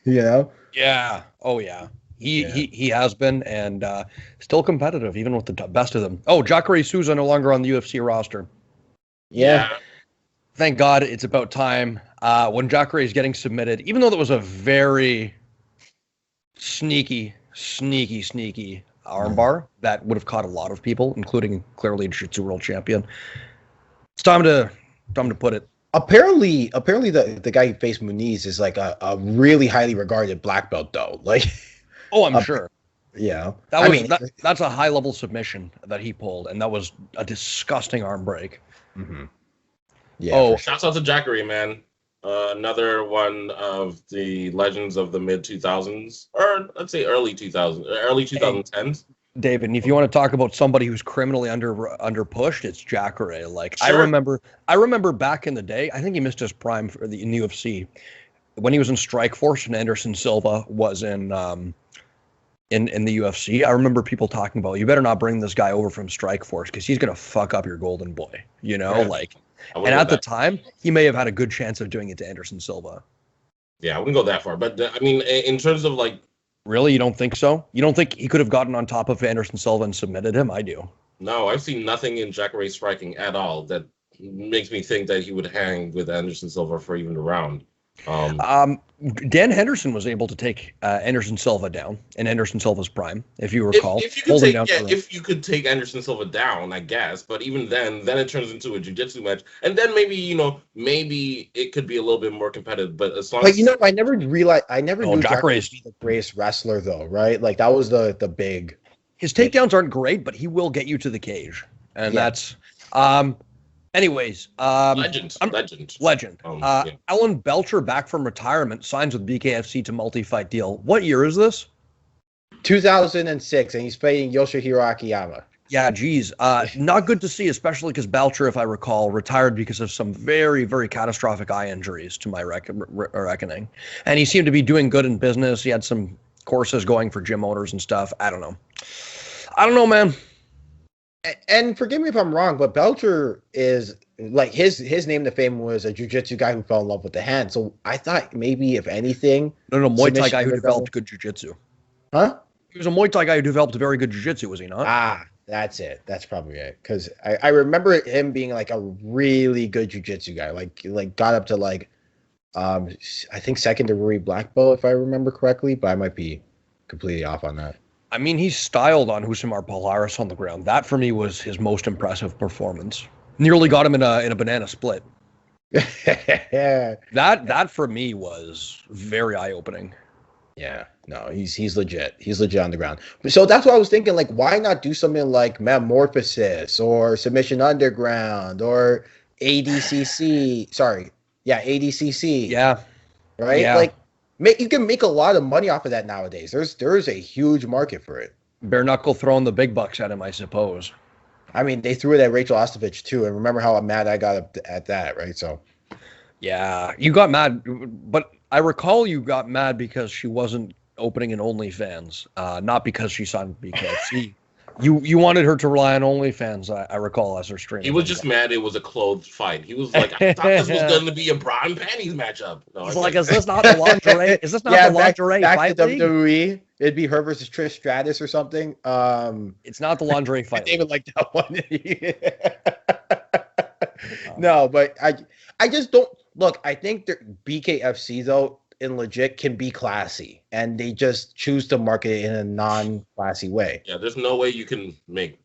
[SPEAKER 3] you know?
[SPEAKER 1] Yeah. Oh yeah.
[SPEAKER 3] Yeah.
[SPEAKER 1] He has been and still competitive even with the best of them. Oh, Jacare Souza no longer on the UFC roster.
[SPEAKER 3] Yeah.
[SPEAKER 1] Thank God it's about time. When Jacare is getting submitted, even though that was a very sneaky armbar that would have caught a lot of people, including clearly Jiu-Jitsu world champion. It's time to put it.
[SPEAKER 3] Apparently the guy who faced Muniz is like a really highly regarded black belt though. Like,
[SPEAKER 1] oh, I'm sure.
[SPEAKER 3] Yeah.
[SPEAKER 1] That's a high level submission that he pulled, and that was a disgusting arm break.
[SPEAKER 3] Mm-hmm. Yeah.
[SPEAKER 1] Oh,
[SPEAKER 2] shouts out to Jacare, man. Another one of the legends of the mid 2000s, or let's say early 2010s.
[SPEAKER 1] David, and if you want to talk about somebody who's criminally under pushed, it's Jacare. Like, sure. I remember back in the day, I think he missed his prime in the UFC when he was in Strikeforce and Anderson Silva was in the UFC. I remember people talking about, you better not bring this guy over from Strikeforce because he's gonna fuck up your golden boy. You know,
[SPEAKER 2] yeah.
[SPEAKER 1] like. And at the time, he may have had a good chance of doing it to Anderson Silva.
[SPEAKER 2] Yeah, I wouldn't go that far. But, I mean, in terms of, like...
[SPEAKER 1] Really? You don't think so? You don't think he could have gotten on top of Anderson Silva and submitted him? I do.
[SPEAKER 2] No, I've seen nothing in Jacare's striking at all that makes me think that he would hang with Anderson Silva for even a round.
[SPEAKER 1] Dan Henderson was able to take Anderson Silva down in Anderson Silva's prime, if you recall.
[SPEAKER 2] If you could take Anderson Silva down, I guess. But even then it turns into a jiu-jitsu match, and then maybe it could be a little bit more competitive. But as long as
[SPEAKER 3] I never knew Jacare was the greatest wrestler, though, right? Like that was the big.
[SPEAKER 1] His takedowns aren't great, but he will get you to the cage, and that's. Anyways,
[SPEAKER 2] legend.
[SPEAKER 1] Alan Belcher back from retirement signs with BKFC to multi-fight deal. What year is this?
[SPEAKER 3] 2006, and he's fighting Yoshihiro Akiyama.
[SPEAKER 1] Yeah, geez. Not good to see, especially because Belcher, if I recall, retired because of some very, very catastrophic eye injuries, to my reckoning. And he seemed to be doing good in business. He had some courses going for gym owners and stuff. I don't know, man.
[SPEAKER 3] And forgive me if I'm wrong, but Belcher is like his name to fame was a jiu-jitsu guy who fell in love with the hand. So I thought maybe if anything,
[SPEAKER 1] Muay Thai guy who developed good jiu-jitsu.
[SPEAKER 3] Huh?
[SPEAKER 1] He was a Muay Thai guy who developed very good jiu-jitsu, was he not?
[SPEAKER 3] Ah, that's it. That's probably it. Because I remember him being like a really good jiu-jitsu guy. Like got up to like I think second degree black belt if I remember correctly, but I might be completely off on that.
[SPEAKER 1] I mean, he styled on Husimar Polaris on the ground. That, for me, was his most impressive performance. Nearly got him in a banana split. That for me was very eye-opening.
[SPEAKER 3] Yeah, no, he's legit. He's legit on the ground. So that's what I was thinking. Like, why not do something like Metamorphosis or Submission Underground or ADCC? Sorry, yeah, ADCC.
[SPEAKER 1] Yeah,
[SPEAKER 3] right.
[SPEAKER 1] Yeah.
[SPEAKER 3] Like. You can make a lot of money off of that nowadays. There is a huge market for it.
[SPEAKER 1] Bare knuckle throwing the big bucks at him, I suppose.
[SPEAKER 3] I mean, they threw it at Rachel Ostovich too, and remember how mad I got at that, right? So,
[SPEAKER 1] yeah, you got mad, but I recall you got mad because she wasn't opening an OnlyFans, not because she signed BKFC. You wanted her to rely on OnlyFans, I recall, as her stream.
[SPEAKER 2] He was just mad it was a clothed fight. He was like, I thought this was going to be a bra and panties matchup. No,
[SPEAKER 1] he's like, is this not the lingerie? Is this not the lingerie
[SPEAKER 3] back
[SPEAKER 1] fight
[SPEAKER 3] to
[SPEAKER 1] league?
[SPEAKER 3] WWE, it'd be her versus Trish Stratus or something.
[SPEAKER 1] It's not the lingerie fight.
[SPEAKER 3] David like that one. No, but I just don't look. I think BKFC though, in legit can be classy, and they just choose to market it in a non-classy way.
[SPEAKER 2] Yeah, there's no way you can make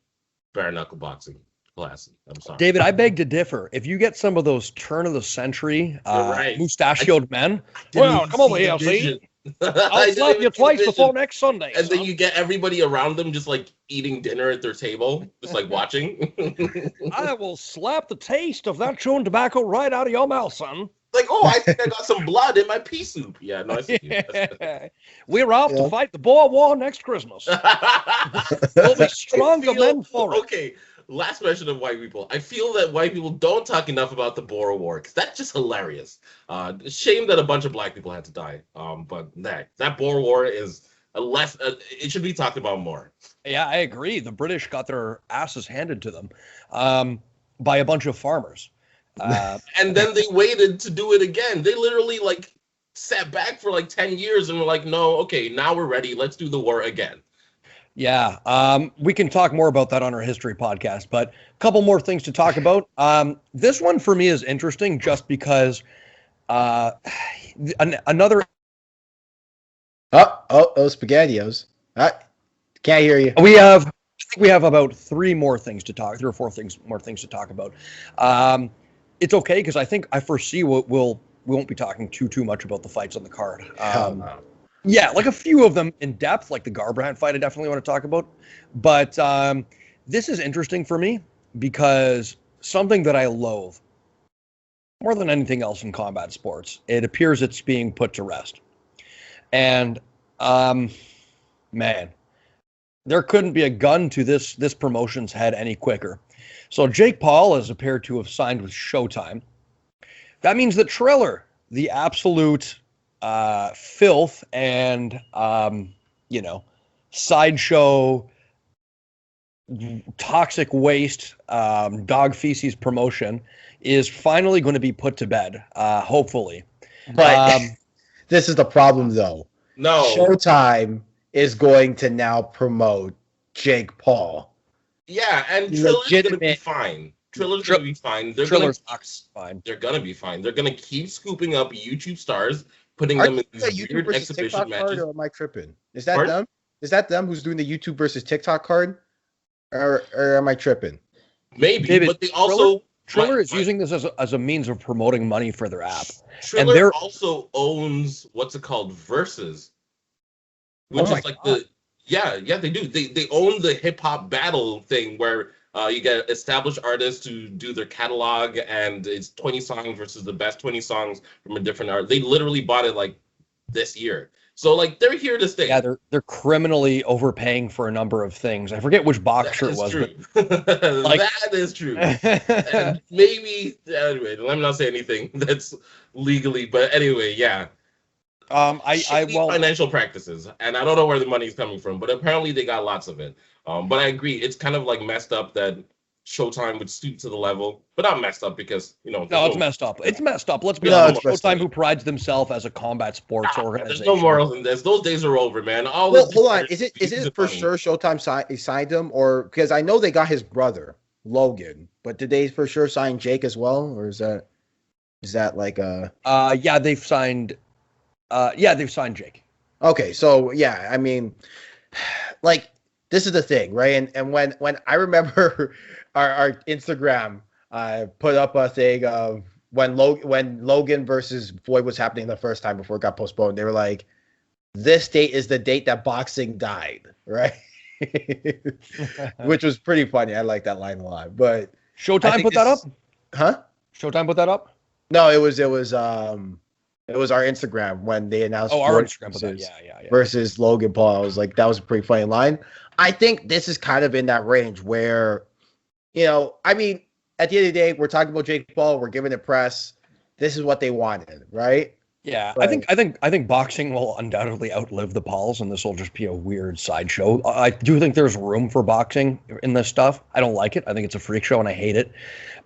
[SPEAKER 2] bare knuckle boxing classy. I'm sorry,
[SPEAKER 1] David. I beg to differ. If you get some of those turn of the century mustachioed men, well, come over here, see. I'll slap you twice before next Sunday.
[SPEAKER 2] And then you get everybody around them just like eating dinner at their table, just like watching.
[SPEAKER 1] I will slap the taste of that chewing tobacco right out of your mouth, son.
[SPEAKER 2] Like, oh, I think I got some blood in my pea soup. Yeah, no, I see you.
[SPEAKER 1] We're off to fight the Boer War next Christmas. We'll be stronger men for it.
[SPEAKER 2] Okay, last mention of white people. I feel that white people don't talk enough about the Boer War because that's just hilarious. Shame that a bunch of black people had to die. But that Boer War is it should be talked about more.
[SPEAKER 1] Yeah, I agree. The British got their asses handed to them. by a bunch of farmers.
[SPEAKER 2] And then they waited to do it again. They literally like sat back for like 10 years and were like, no, okay, now we're ready. Let's do the war again.
[SPEAKER 1] Yeah, we can talk more about that on our history podcast, but a couple more things to talk about. This one for me is interesting just because another.
[SPEAKER 3] Those SpaghettiOs. Can't hear you.
[SPEAKER 1] I think we have about three or four things more things to talk about. It's okay because I foresee we won't be talking too much about the fights on the card.
[SPEAKER 3] No.
[SPEAKER 1] Yeah, like a few of them in depth, like the Garbrandt fight I definitely want to talk about. But this is interesting for me because something that I loathe more than anything else in combat sports, it appears it's being put to rest. And, man, there couldn't be a gun to this promotion's head any quicker. So Jake Paul has appeared to have signed with Showtime. That means that Triller, the absolute filth and sideshow, toxic waste, dog feces promotion is finally going to be put to bed, hopefully.
[SPEAKER 3] But this is the problem, though.
[SPEAKER 2] No.
[SPEAKER 3] Showtime is going to now promote Jake Paul.
[SPEAKER 2] Yeah, and Triller's going to be fine. Triller's going to be fine.
[SPEAKER 1] Triller's fine.
[SPEAKER 2] They're going to be fine. They're going to keep scooping up YouTube stars, putting them in these weird exhibition
[SPEAKER 3] TikTok
[SPEAKER 2] matches.
[SPEAKER 3] Card, or am I tripping? Is that them? Is that them who's doing the YouTube versus TikTok card? Or am I tripping?
[SPEAKER 2] Maybe,
[SPEAKER 1] David,
[SPEAKER 2] but they also...
[SPEAKER 1] Triller is using this as a means of promoting money for their app.
[SPEAKER 2] Triller also owns, what's it called, Versus. Which is like God. They do. They own the hip-hop battle thing where you get established artists to do their catalog, and it's 20 songs versus the best 20 songs from a different art. They literally bought it like this year. So like they're here to stay.
[SPEAKER 1] Yeah, they're criminally overpaying for a number of things. I forget which boxer it was.
[SPEAKER 2] True. That is true. And maybe anyway, let me not say anything that's legally, but anyway, yeah. Financial practices, and I don't know where the money's coming from, but apparently they got lots of it. But I agree, it's kind of like messed up that Showtime would stoop to the level, but not messed up because
[SPEAKER 1] no, it's messed up. It's messed up. Let's be honest. Showtime, who prides themselves as a combat sports organization.
[SPEAKER 2] There's no morals in this. Those days are over, man.
[SPEAKER 3] Hold on. Is it for sure Showtime signed him, or because I know they got his brother Logan, but did they for sure sign Jake as well, or is that like a?
[SPEAKER 1] Yeah, they've signed. They've signed Jake.
[SPEAKER 3] Okay, so yeah, I mean, like this is the thing, right? And when I remember our Instagram put up a thing of when Logan versus Floyd was happening the first time before it got postponed, they were like, this date is the date that boxing died, right? Which was pretty funny. I like that line a lot. But
[SPEAKER 1] Showtime put that up?
[SPEAKER 3] Huh?
[SPEAKER 1] Showtime put that up?
[SPEAKER 3] No, it was our Instagram when they announced
[SPEAKER 1] our Instagram put that. Yeah.
[SPEAKER 3] Versus Logan Paul. I was like, that was a pretty funny line. I think this is kind of in that range where, I mean, at the end of the day, we're talking about Jake Paul. We're giving it press. This is what they wanted, right?
[SPEAKER 1] Yeah, but I think boxing will undoubtedly outlive the Pauls, and this will just be a weird sideshow. I do think there's room for boxing in this stuff. I don't like it. I think it's a freak show, and I hate it.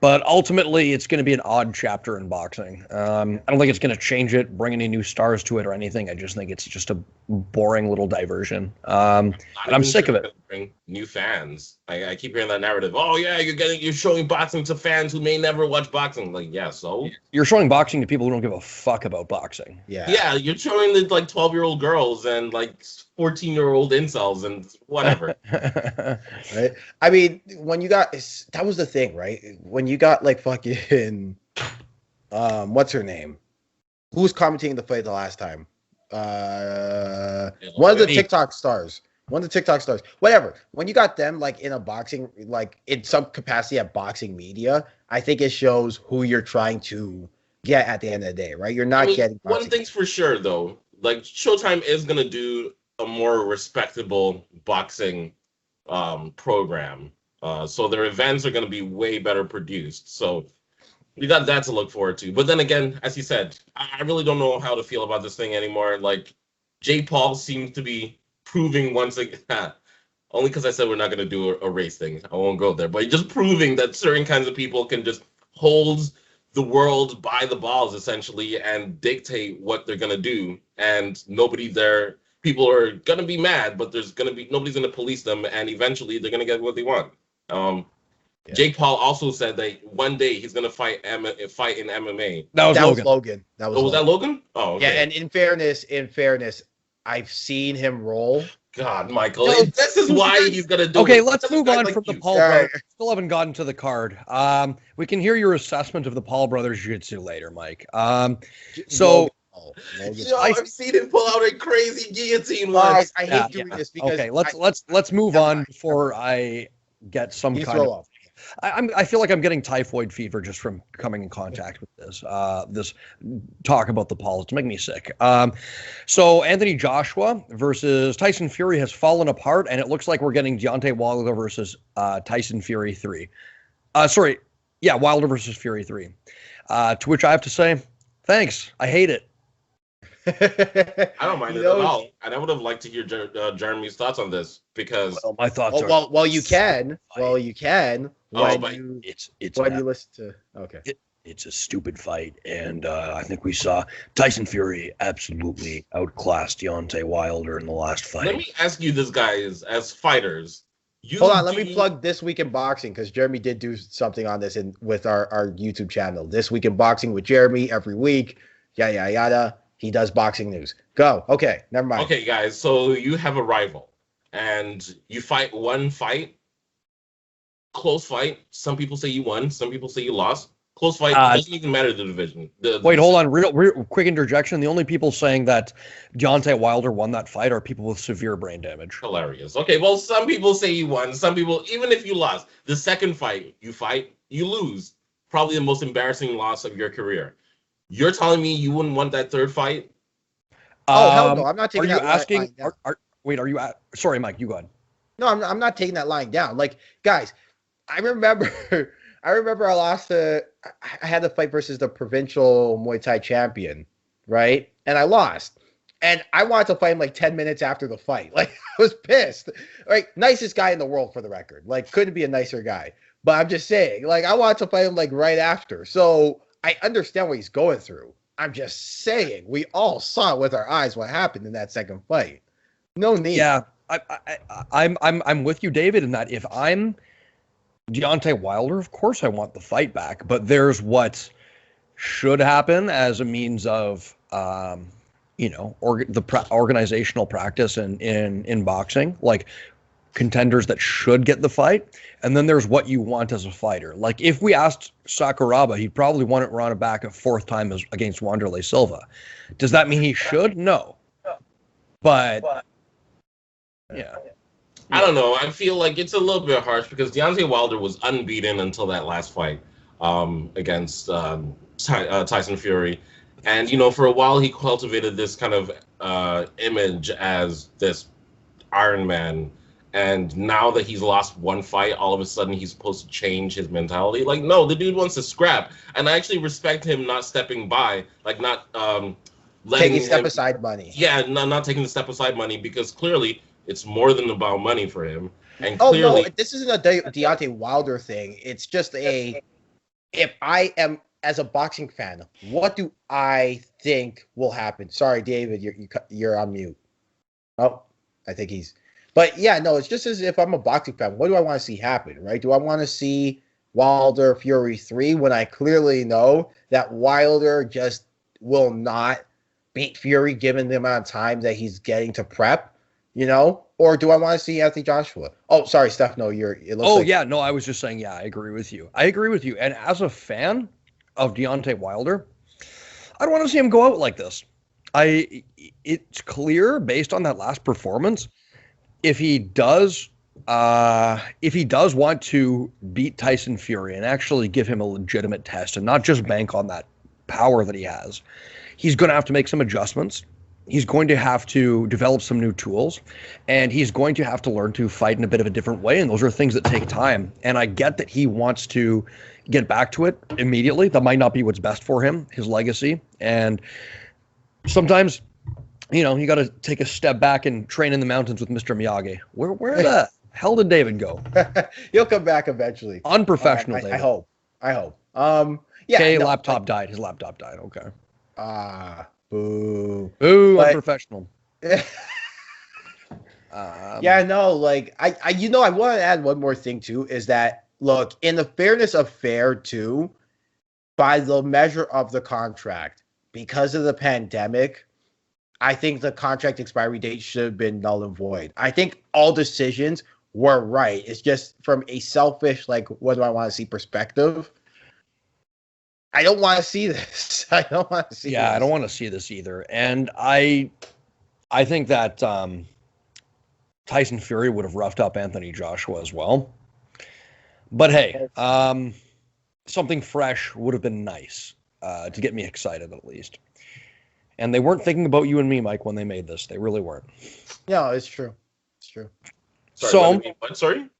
[SPEAKER 1] But ultimately, it's going to be an odd chapter in boxing. I don't think it's going to change it, bring any new stars to it or anything. I just think it's just a boring little diversion. And I'm sick of it.
[SPEAKER 2] Bring new fans. I keep hearing that narrative. Oh yeah, you're showing boxing to fans who may never watch boxing. Like, yeah, so
[SPEAKER 1] you're showing boxing to people who don't give a fuck about boxing.
[SPEAKER 2] Yeah, you're showing the like 12-year-old girls and like 14-year-old incels and whatever.
[SPEAKER 3] Right? I mean, that was the thing, right? When you got like fucking what's her name? Who was commentating the fight the last time? One of the TikTok stars. Whatever. When you got them like in a boxing, like in some capacity at boxing media, I think it shows who you're trying to get at the end of the day, right? You're not getting
[SPEAKER 2] one thing's for sure though. Like Showtime is gonna do a more respectable boxing program. So their events are gonna be way better produced. So you got that to look forward to. But then again, as you said, I really don't know how to feel about this thing anymore. Like Jake Paul seems to be proving once again Only because I said we're not going to do a race thing. I won't go there. But just proving that certain kinds of people can just hold the world by the balls, essentially, and dictate what they're going to do. And nobody there, people are going to be mad, but nobody's going to police them. And eventually they're going to get what they want. Jake Paul also said that one day he's going to fight in MMA.
[SPEAKER 3] That was Logan.
[SPEAKER 2] Was that Logan? Oh, okay.
[SPEAKER 3] Yeah, and in fairness, I've seen him roll.
[SPEAKER 2] God, Michael, this is why he's going to do it.
[SPEAKER 1] Okay, let's move on from the Paul brothers. Still haven't gotten to the card. We can hear your assessment of the Paul brothers jiu-jitsu later, Mike. I've
[SPEAKER 2] seen him pull out a crazy guillotine once.
[SPEAKER 3] I hate doing this because
[SPEAKER 1] let's move on before I get some kind of. I feel like I'm getting typhoid fever just from coming in contact with this talk about the Pauls. It's making me sick. So Anthony Joshua versus Tyson Fury has fallen apart, and it looks like we're getting Deontay Wilder versus Tyson Fury 3. Wilder versus Fury 3. To which I have to say, thanks. I hate it.
[SPEAKER 2] I don't mind it at all, and I would have liked to hear Jeremy's thoughts on this because
[SPEAKER 1] my thoughts are
[SPEAKER 3] you can when you listen to
[SPEAKER 1] it's a stupid fight, and I think we saw Tyson Fury absolutely outclass Deontay Wilder in the last fight.
[SPEAKER 2] Let me ask you this, guys, as fighters.
[SPEAKER 3] Hold on, let me plug This Week in Boxing because Jeremy did do something on this with our YouTube channel. This Week in Boxing with Jeremy every week. Yada yada. He does boxing news. Go. Okay, never mind.
[SPEAKER 2] Okay, guys. So you have a rival, and you fight one fight, close fight. Some people say you won. Some people say you lost. Close fight doesn't even matter the division.
[SPEAKER 1] Wait, hold on. Real quick interjection. The only people saying that Deontay Wilder won that fight are people with severe brain damage.
[SPEAKER 2] Hilarious. Okay, well, some people say you won. Some people, even if you lost, the second fight, you lose. Probably the most embarrassing loss of your career. You're telling me you wouldn't want that third fight?
[SPEAKER 3] Oh, hell no. I'm not taking that
[SPEAKER 1] asking, sorry, Mike, you go ahead.
[SPEAKER 3] No, I'm not taking that line down. Like, guys, I remember I lost I had to fight versus the provincial Muay Thai champion, right? And I lost. And I wanted to fight him like 10 minutes after the fight. Like, I was pissed. Like, nicest guy in the world for the record. Like, couldn't be a nicer guy. But I'm just saying, like, I wanted to fight him like right after. So I understand what he's going through. I'm just saying, we all saw with our eyes what happened in that second fight. No need.
[SPEAKER 1] Yeah, I'm with you, David, in that if I'm Deontay Wilder, of course I want the fight back. But there's what should happen as a means of, organizational practice in boxing, like contenders that should get the fight. And then there's what you want as a fighter. Like if we asked Sakuraba, he'd probably want it Rana back a fourth time against Wanderlei Silva. Does that mean he should? No. But yeah.
[SPEAKER 2] I don't know. I feel like it's a little bit harsh because Deontay Wilder was unbeaten until that last fight against Tyson Fury. And, for a while he cultivated this kind of image as this Iron Man. And now that he's lost one fight, all of a sudden he's supposed to change his mentality. Like, no, the dude wants to scrap. And I actually respect him not stepping by, like not
[SPEAKER 3] taking step-aside money.
[SPEAKER 2] Yeah, not taking the step-aside money because clearly it's more than about money for him. And clearly,
[SPEAKER 3] no, this isn't a Deontay Wilder thing. It's just if I am, as a boxing fan, what do I think will happen? Sorry, David, you're on mute. Oh, I think he's... But yeah, no, it's just as if I'm a boxing fan. What do I want to see happen, right? Do I want to see Wilder Fury 3 when I clearly know that Wilder just will not beat Fury given the amount of time that he's getting to prep, Or do I want to see Anthony Joshua? Oh, sorry, Stefano,
[SPEAKER 1] I was just saying, yeah, I agree with you. And as a fan of Deontay Wilder, I don't want to see him go out like this. It's clear based on that last performance, if he does want to beat Tyson Fury and actually give him a legitimate test and not just bank on that power that he has, he's going to have to make some adjustments. He's going to have to develop some new tools, and he's going to have to learn to fight in a bit of a different way. And those are things that take time. And I get that he wants to get back to it immediately. That might not be what's best for him, his legacy. And sometimes, you got to take a step back and train in the mountains with Mr. Miyagi. Where hell did David go?
[SPEAKER 3] He'll come back eventually.
[SPEAKER 1] Unprofessional,
[SPEAKER 3] I
[SPEAKER 1] David.
[SPEAKER 3] hope. Yeah.
[SPEAKER 1] Okay, laptop died. His laptop died. Okay.
[SPEAKER 3] Boo.
[SPEAKER 1] Ooh, unprofessional.
[SPEAKER 3] Yeah, no, like I want to add one more thing too, is that look, in the fairness of fair too, by the measure of the contract, because of the pandemic, I think the contract expiry date should have been null and void. I think all decisions were right. It's just from a selfish, like, what do I want to see perspective? I don't want to see this. I don't want to see this.
[SPEAKER 1] Yeah, I don't want to see this either. And I think that Tyson Fury would have roughed up Anthony Joshua as well. But hey, something fresh would have been nice to get me excited at least. And they weren't thinking about you and me, Mike, when they made this. They really weren't.
[SPEAKER 3] No, it's true. It's true.
[SPEAKER 2] Sorry?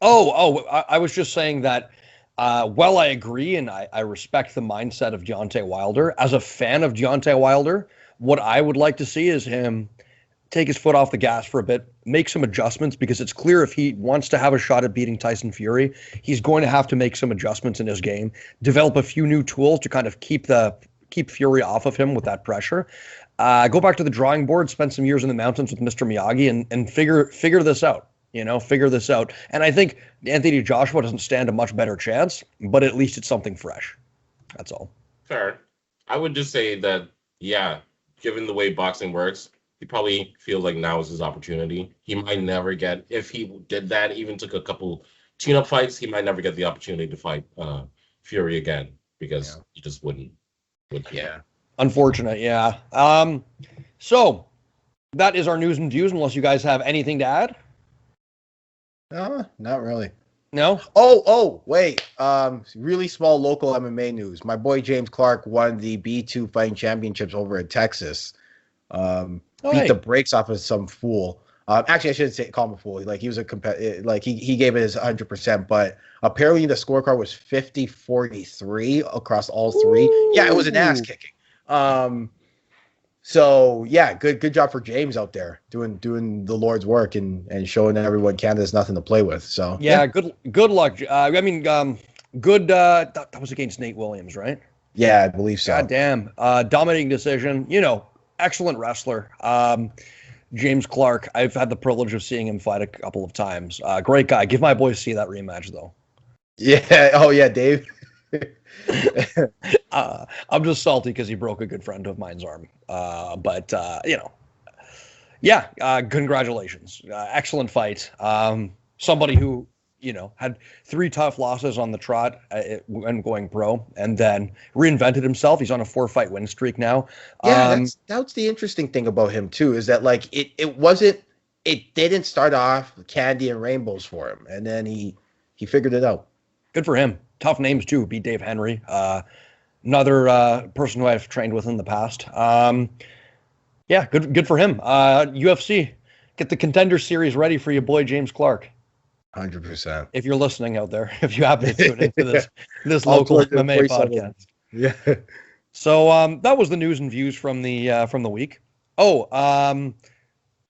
[SPEAKER 1] I was just saying that while I agree and I respect the mindset of Deontay Wilder, as a fan of Deontay Wilder, what I would like to see is him take his foot off the gas for a bit, make some adjustments, because it's clear if he wants to have a shot at beating Tyson Fury, he's going to have to make some adjustments in his game, develop a few new tools to kind of keep Fury off of him with that pressure. Go back to the drawing board, spend some years in the mountains with Mr. Miyagi and figure this out. Figure this out. And I think Anthony Joshua doesn't stand a much better chance, but at least it's something fresh. That's all.
[SPEAKER 2] Fair. I would just say that, yeah, given the way boxing works, he probably feels like now is his opportunity. He might never get, if he did that, even took a couple tune-up fights, he might never get the opportunity to fight Fury again, because he just wouldn't.
[SPEAKER 3] Yeah.
[SPEAKER 1] Unfortunate, yeah. So that is our news and views, unless you guys have anything to add.
[SPEAKER 3] No, not really.
[SPEAKER 1] No?
[SPEAKER 3] Oh, wait. Really small local MMA news. My boy James Clark won the B2 Fighting Championships over in Texas. Beat the brakes off of some fool. Actually, I shouldn't call him a fool. Like, he was he gave it his 100%, but apparently the scorecard was 50-43 across all three. Ooh. Yeah, it was an ass kicking. So yeah, good job for James out there doing the Lord's work and showing everyone Canada's nothing to play with. So
[SPEAKER 1] yeah. Good luck. Good. That was against Nate Williams, right?
[SPEAKER 3] Yeah, I believe so.
[SPEAKER 1] God damn. Dominating decision. Excellent wrestler. James Clark. I've had the privilege of seeing him fight a couple of times. Great guy. Give my boy C that rematch though.
[SPEAKER 3] Yeah. Oh yeah, Dave.
[SPEAKER 1] I'm just salty because he broke a good friend of mine's arm. Congratulations. Excellent fight. Somebody who, had 3 tough losses on the trot when going pro and then reinvented himself. He's on a 4-fight win streak now.
[SPEAKER 3] Yeah, that's the interesting thing about him too, is that like it didn't start off candy and rainbows for him. And then he figured it out.
[SPEAKER 1] Good for him. Tough names too. Beat Dave Henry, another person who I've trained with in the past. Good for him. UFC, get the Contender Series ready for your boy James Clark.
[SPEAKER 3] 100%.
[SPEAKER 1] If you're listening out there, if you happen to tune into this local MMA podcast.
[SPEAKER 3] Yeah.
[SPEAKER 1] So that was the news and views from the week.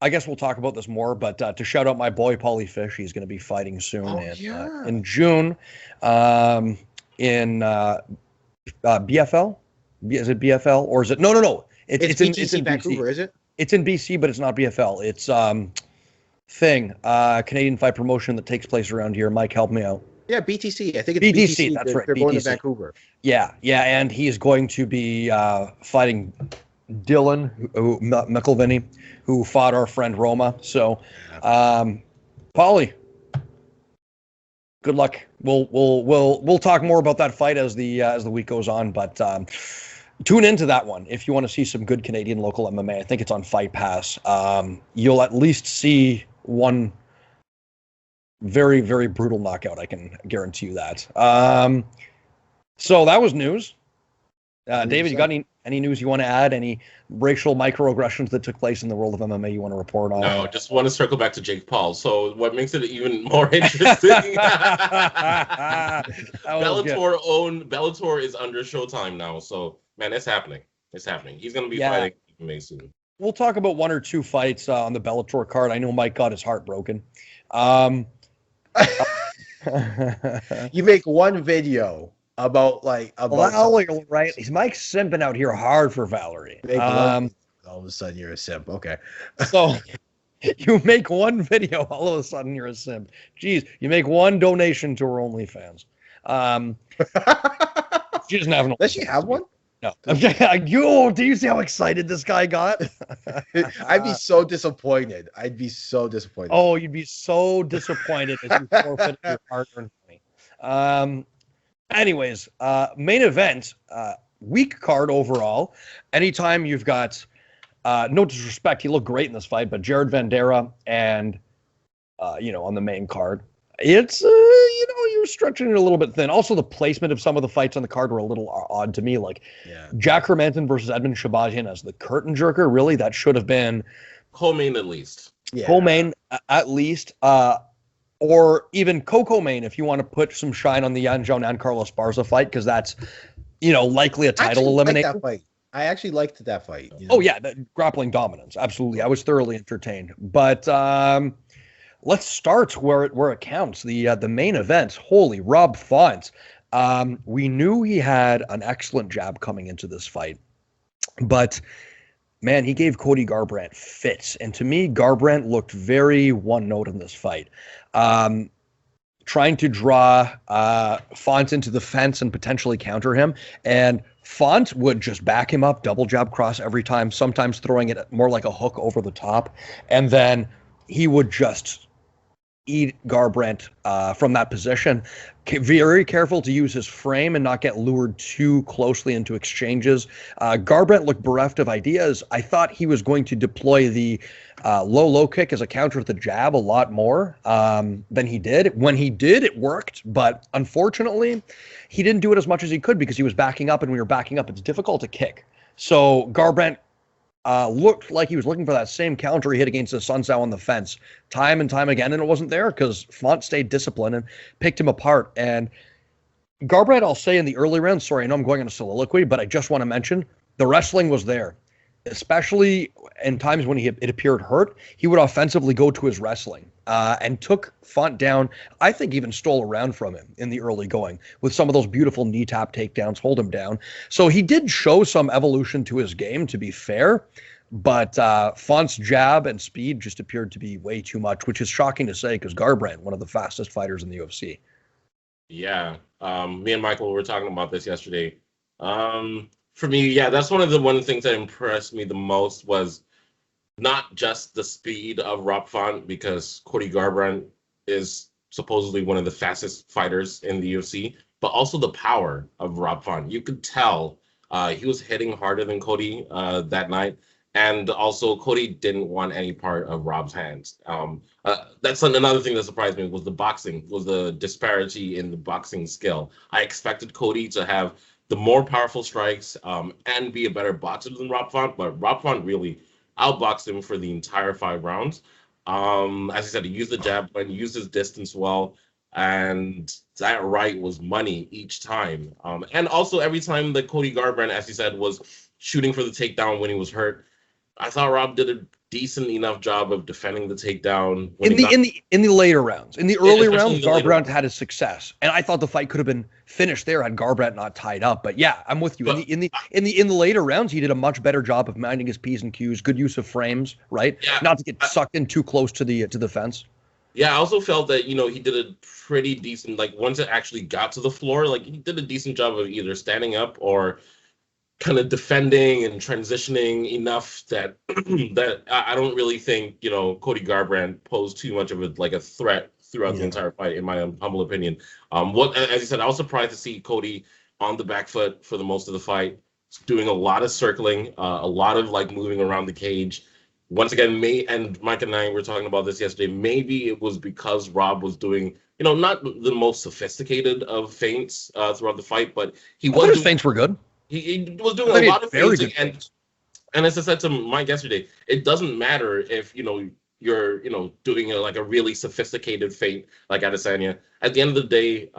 [SPEAKER 1] I guess we'll talk about this more, but to shout out my boy Paulie Fish, he's going to be fighting soon in June in BFL. Is it BFL or is it? No. It's in
[SPEAKER 3] Vancouver,
[SPEAKER 1] BC.
[SPEAKER 3] Is it?
[SPEAKER 1] It's in BC, but it's not BFL. It's Canadian fight promotion that takes place around here. Mike, help me out.
[SPEAKER 3] Yeah, BTC. I think it's
[SPEAKER 1] BTC. That's right.
[SPEAKER 3] They're going to Vancouver.
[SPEAKER 1] Yeah, and he's going to be fighting Dylan McElveny, who fought our friend Roma. So, Paulie, good luck. We'll talk more about that fight as the week goes on. But tune into that one if you want to see some good Canadian local MMA. I think it's on Fight Pass. You'll at least see one very, very brutal knockout. I can guarantee you that. So that was news. David, you got any news you want to add? Any racial microaggressions that took place in the world of MMA you want to report on?
[SPEAKER 2] No, just want to circle back to Jake Paul. So what makes it even more interesting? Bellator is under Showtime now. So man, it's happening. He's going to be fighting MMA soon.
[SPEAKER 1] we'll talk about one or two fights on the Bellator card. I know Mike got his heart broken.
[SPEAKER 3] You make one video about
[SPEAKER 1] Valerie, right? He's Mike's simping out here hard for Valerie.
[SPEAKER 3] all of a sudden you're a simp. Okay.
[SPEAKER 1] So you make one video, all of a sudden you're a simp. Jeez, you make one donation to her OnlyFans. She doesn't have an.
[SPEAKER 3] Does she have one?
[SPEAKER 1] No. Do you see how excited this guy got?
[SPEAKER 3] I'd be so disappointed.
[SPEAKER 1] Oh, you'd be so disappointed as you forfeit your hard-earned money. Anyways, main event, weak card overall. Anytime you've got, no disrespect, he looked great in this fight, but Jared Vanderaa and, on the main card, it's, you're stretching it a little bit thin. Also, the placement of some of the fights on the card were a little odd to me. Jack Hermanson versus Edmund Shabazian as the curtain jerker. Really, that should have been
[SPEAKER 2] co-main at least.
[SPEAKER 3] Yeah.
[SPEAKER 1] Co-main at least. Or even co-main if you want to put some shine on the Yan Xiaonan Carlos Barza fight, because that's, likely a title eliminator.
[SPEAKER 3] I actually liked that fight.
[SPEAKER 1] Oh, yeah, the grappling dominance. Absolutely. I was thoroughly entertained. But let's start where it counts. The main event. Holy, Rob Font. We knew he had an excellent jab coming into this fight. But, man, he gave Cody Garbrandt fits. And to me, Garbrandt looked very one-note in this fight. Trying to draw Font into the fence and potentially counter him. And Font would just back him up, double jab cross every time, sometimes throwing it more like a hook over the top. And then he would just eat Garbrandt from that position. Very careful to use his frame and not get lured too closely into exchanges. Garbrandt looked bereft of ideas. I thought he was going to deploy the low kick as a counter to the jab a lot more than he did. When he did, it worked, but unfortunately, he didn't do it as much as he could because he was backing up, and when you're backing up, it's difficult to kick. So Garbrandt looked like he was looking for that same counter he hit against the Sun Tzu on the fence time and time again, and it wasn't there because Font stayed disciplined and picked him apart. And Garbrandt, I'll say in the early rounds, sorry, I know I'm going on a soliloquy, but I just want to mention the wrestling was there. Especially in times when it appeared hurt, he would offensively go to his wrestling and took Font down. I think even stole around from him in the early going with some of those beautiful knee tap takedowns, hold him down. So he did show some evolution to his game, to be fair, but Font's jab and speed just appeared to be way too much, which is shocking to say because Garbrandt, one of the fastest fighters in the UFC.
[SPEAKER 2] Yeah, me and Michael were talking about this yesterday. For me, yeah, that's one of the things that impressed me the most was not just the speed of Rob Font, because Cody Garbrandt is supposedly one of the fastest fighters in the UFC, but also the power of Rob Font. You could tell he was hitting harder than Cody that night, and also Cody didn't want any part of Rob's hands. That's another thing that surprised me was the disparity in the boxing skill. I expected Cody to have the more powerful strikes and be a better boxer than Rob Font, but Rob Font really outboxed him for the entire 5 rounds. As I said, he used the jab and used his distance well, and that right was money each time. And also every time that Cody Garbrandt, as he said, was shooting for the takedown when he was hurt, I thought Rob did a decent enough job of defending the takedown
[SPEAKER 1] in the later rounds. In the early rounds, Garbrandt had his success, and I thought the fight could have been finished there had Garbrandt not tied up. But yeah, I'm with you. In the later rounds, he did a much better job of minding his P's and Q's, good use of frames, right?
[SPEAKER 2] Yeah,
[SPEAKER 1] not to get sucked in too close to the fence.
[SPEAKER 2] Yeah, I also felt that he did a pretty decent, once it actually got to the floor, he did a decent job of either standing up or kind of defending and transitioning enough that that I don't really think Cody Garbrandt posed too much of a threat throughout the entire fight, in my humble opinion. As you said, I was surprised to see Cody on the back foot for the most of the fight, doing a lot of circling, a lot of moving around the cage. Once again, and Mike and I were talking about this yesterday. Maybe it was because Rob was doing not the most sophisticated of feints throughout the fight, but
[SPEAKER 1] his feints were good.
[SPEAKER 2] He was doing a lot of feinting, and as I said to Mike yesterday, it doesn't matter if you're doing a really sophisticated feint like Adesanya. At the end of the day,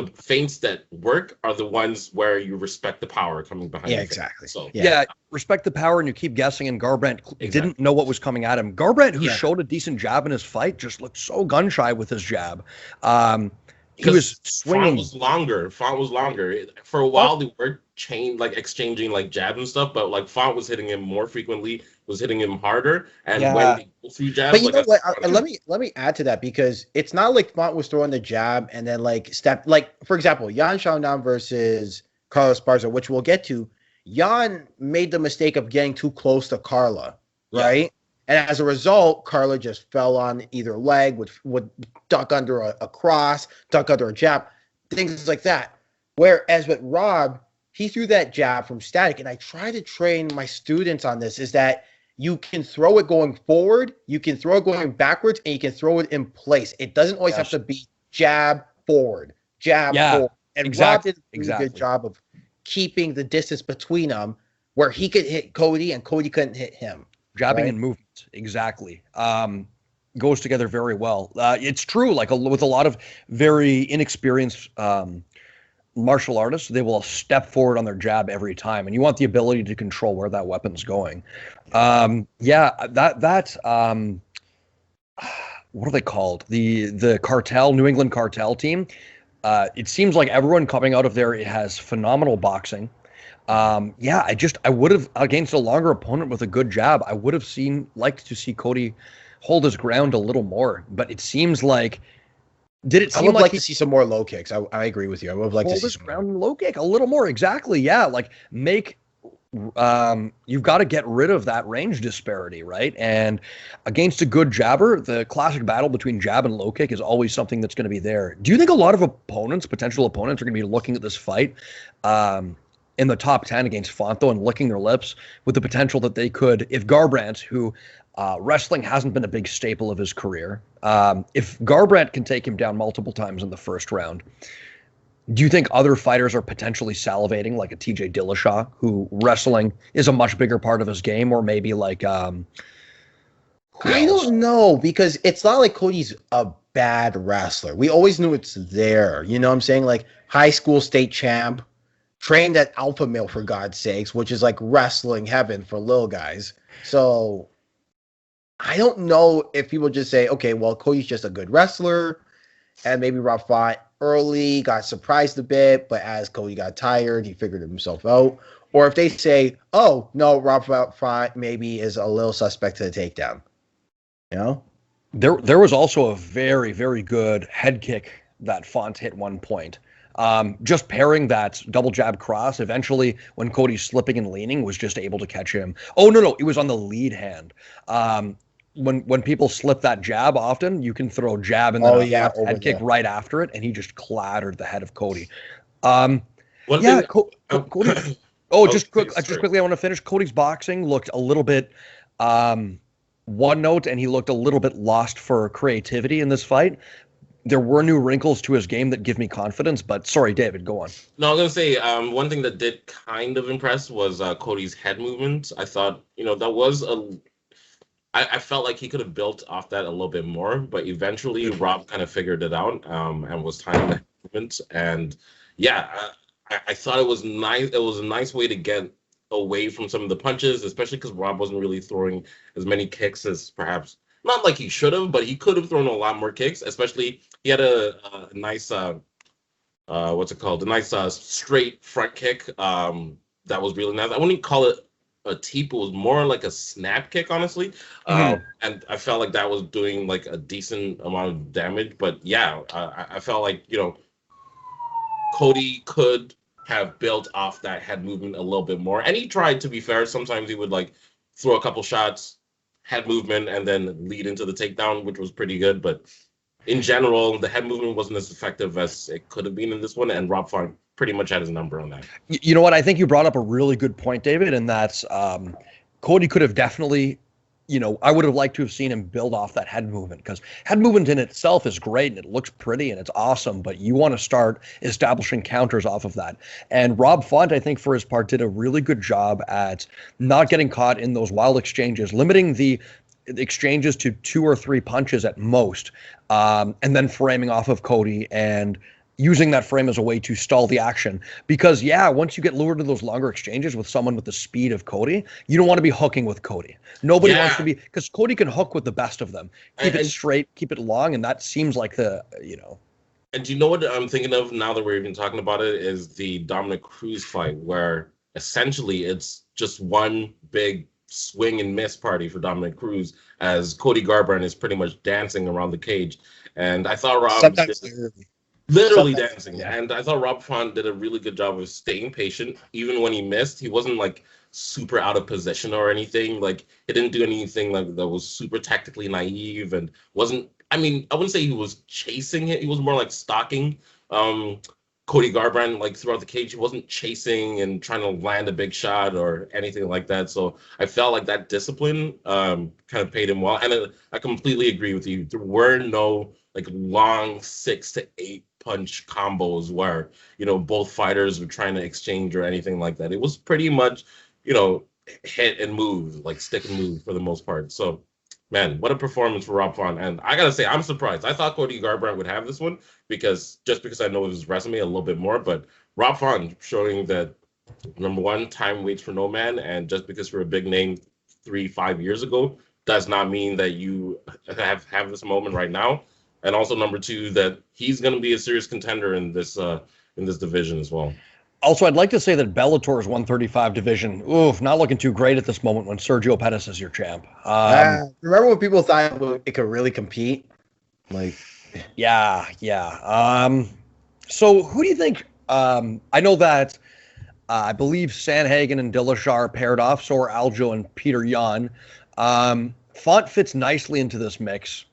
[SPEAKER 2] the feints that work are the ones where you respect the power coming behind.
[SPEAKER 3] Yeah,
[SPEAKER 2] the
[SPEAKER 3] exactly.
[SPEAKER 2] So
[SPEAKER 1] yeah, respect the power, and you keep guessing. And Garbrandt didn't know what was coming at him. Garbrandt, who showed a decent jab in his fight, just looked so gun shy with his jab. He was swinging.
[SPEAKER 2] Font was longer. For a while, they were exchanging like jabs and stuff, but like Font was hitting him more frequently, was hitting him harder, and when they go through jabs,
[SPEAKER 3] but you know what? Let me add to that, because it's not like Font was throwing the jab and then like for example, Yan Xiaonan versus Carlos Esparza, which we'll get to. Yan made the mistake of getting too close to Carla, right? Yeah. And as a result, Carla just fell on either leg, would duck under a cross, duck under a jab, things like that. Whereas with Rob, he threw that jab from static. And I try to train my students on this, is that you can throw it going forward, you can throw it going backwards, and you can throw it in place. It doesn't always have to be jab forward, jab forward. And Rob did a really good job of keeping the distance between them where he could hit Cody and Cody couldn't hit him.
[SPEAKER 1] Jabbing and movement, exactly. Goes together very well. It's true, like with a lot of very inexperienced martial artists, they will step forward on their jab every time, and you want the ability to control where that weapon's going. What are they called? The cartel, New England cartel team. It seems like everyone coming out of there has phenomenal boxing. I would have, against a longer opponent with a good jab, I would have liked to see Cody hold his ground a little more. But it seems like,
[SPEAKER 3] I would like to see some more low kicks. I agree with you. I would like to see
[SPEAKER 1] his ground low kick a little more. Exactly. Yeah. Like you've got to get rid of that range disparity, right? And against a good jabber, the classic battle between jab and low kick is always something that's going to be there. Do you think a lot of potential opponents, are going to be looking at this fight in the top 10 against Fonto and licking their lips with the potential that they could, if Garbrandt, who wrestling hasn't been a big staple of his career, if Garbrandt can take him down multiple times in the first round, do you think other fighters are potentially salivating, like a TJ Dillashaw, who wrestling is a much bigger part of his game, or maybe like I
[SPEAKER 3] don't know, because it's not like Cody's a bad wrestler. We always knew it's there. You know what I'm saying? Like high school state champ, trained at Alpha Male, for God's sakes, which is like wrestling heaven for little guys. So I don't know if people just say, okay, well, Cody's just a good wrestler, and maybe Rob fought early, got surprised a bit, but as Cody got tired, he figured himself out. Or if they say, oh, no, Rob fought maybe is a little suspect to the takedown. You know?
[SPEAKER 1] There was also a very, very good head kick that Font hit one point. Just pairing that double jab cross, eventually when Cody's slipping and leaning, was just able to catch him. Oh, no, it was on the lead hand. When people slip that jab, often you can throw jab and then head kick right after it, and he just clattered the head of Cody. Cody. Just quickly, I want to finish. Cody's boxing looked a little bit one note, and he looked a little bit lost for creativity in this fight. There were new wrinkles to his game that give me confidence, but sorry, David, go on.
[SPEAKER 2] No, I was going to say, one thing that did kind of impress was Cody's head movement. I thought, that was I felt like he could have built off that a little bit more, but eventually Rob kind of figured it out and was timing the head movement. And I thought it was nice. It was a nice way to get away from some of the punches, especially because Rob wasn't really throwing as many kicks as perhaps, not like he should have, but he could have thrown a lot more kicks. Especially he had a nice what's it called? A nice straight front kick that was really nice. I wouldn't call it a teep. It was more like a snap kick, honestly. And I felt like that was doing like a decent amount of damage. But I felt like Cody could have built off that head movement a little bit more, and he tried, to be fair. Sometimes he would like throw a couple shots, head movement, and then lead into the takedown, which was pretty good. But in general, the head movement wasn't as effective as it could have been in this one, and Rob Font pretty much had his number on that.
[SPEAKER 1] You know what? I think you brought up a really good point, David, and that's Cody could have definitely, I would have liked to have seen him build off that head movement, because head movement in itself is great and it looks pretty and it's awesome, but you want to start establishing counters off of that. And Rob Font, I think, for his part, did a really good job at not getting caught in those wild exchanges, limiting the exchanges to 2 or 3 punches at most, and then framing off of Cody and using that frame as a way to stall the action. Because, yeah, once you get lured to those longer exchanges with someone with the speed of Cody, you don't want to be hooking with Cody. Nobody wants to be, because Cody can hook with the best of them. Keep it straight, keep it long, and that seems like the,
[SPEAKER 2] And do you know what I'm thinking of now that we're even talking about it is the Dominic Cruz fight, where essentially it's just one big swing and miss party for Dominic Cruz as Cody Garbrandt is pretty much dancing around the cage. And I thought Rob literally dancing. Yeah. And I thought Rob Font did a really good job of staying patient. Even when he missed, he wasn't like super out of position or anything. Like he didn't do anything like that was super tactically naive and wasn't, I mean, I wouldn't say he was chasing it. He was more like stalking Cody Garbrandt like throughout the cage. He wasn't chasing and trying to land a big shot or anything like that. So I felt like that discipline kind of paid him well. And I completely agree with you. There were no like long 6 to 8 punch combos where, both fighters were trying to exchange or anything like that. It was pretty much, hit and move, like stick and move for the most part. So, man, what a performance for Rob Font. And I got to say, I'm surprised. I thought Cody Garbrandt would have this one because I know his resume a little bit more. But Rob Font showing that, number one, time waits for no man. And just because you're a big name 3-5 years ago does not mean that you have this moment right now. And also, number two, that he's going to be a serious contender in this division as well.
[SPEAKER 1] Also, I'd like to say that Bellator's 135 division, not looking too great at this moment when Sergio Pettis is your champ.
[SPEAKER 3] Remember when people thought it could really compete?
[SPEAKER 1] Yeah. So who do you think? I know that I believe Sanhagen and Dillashaw paired off, so are Aljo and Peter Yan. Font fits nicely into this mix.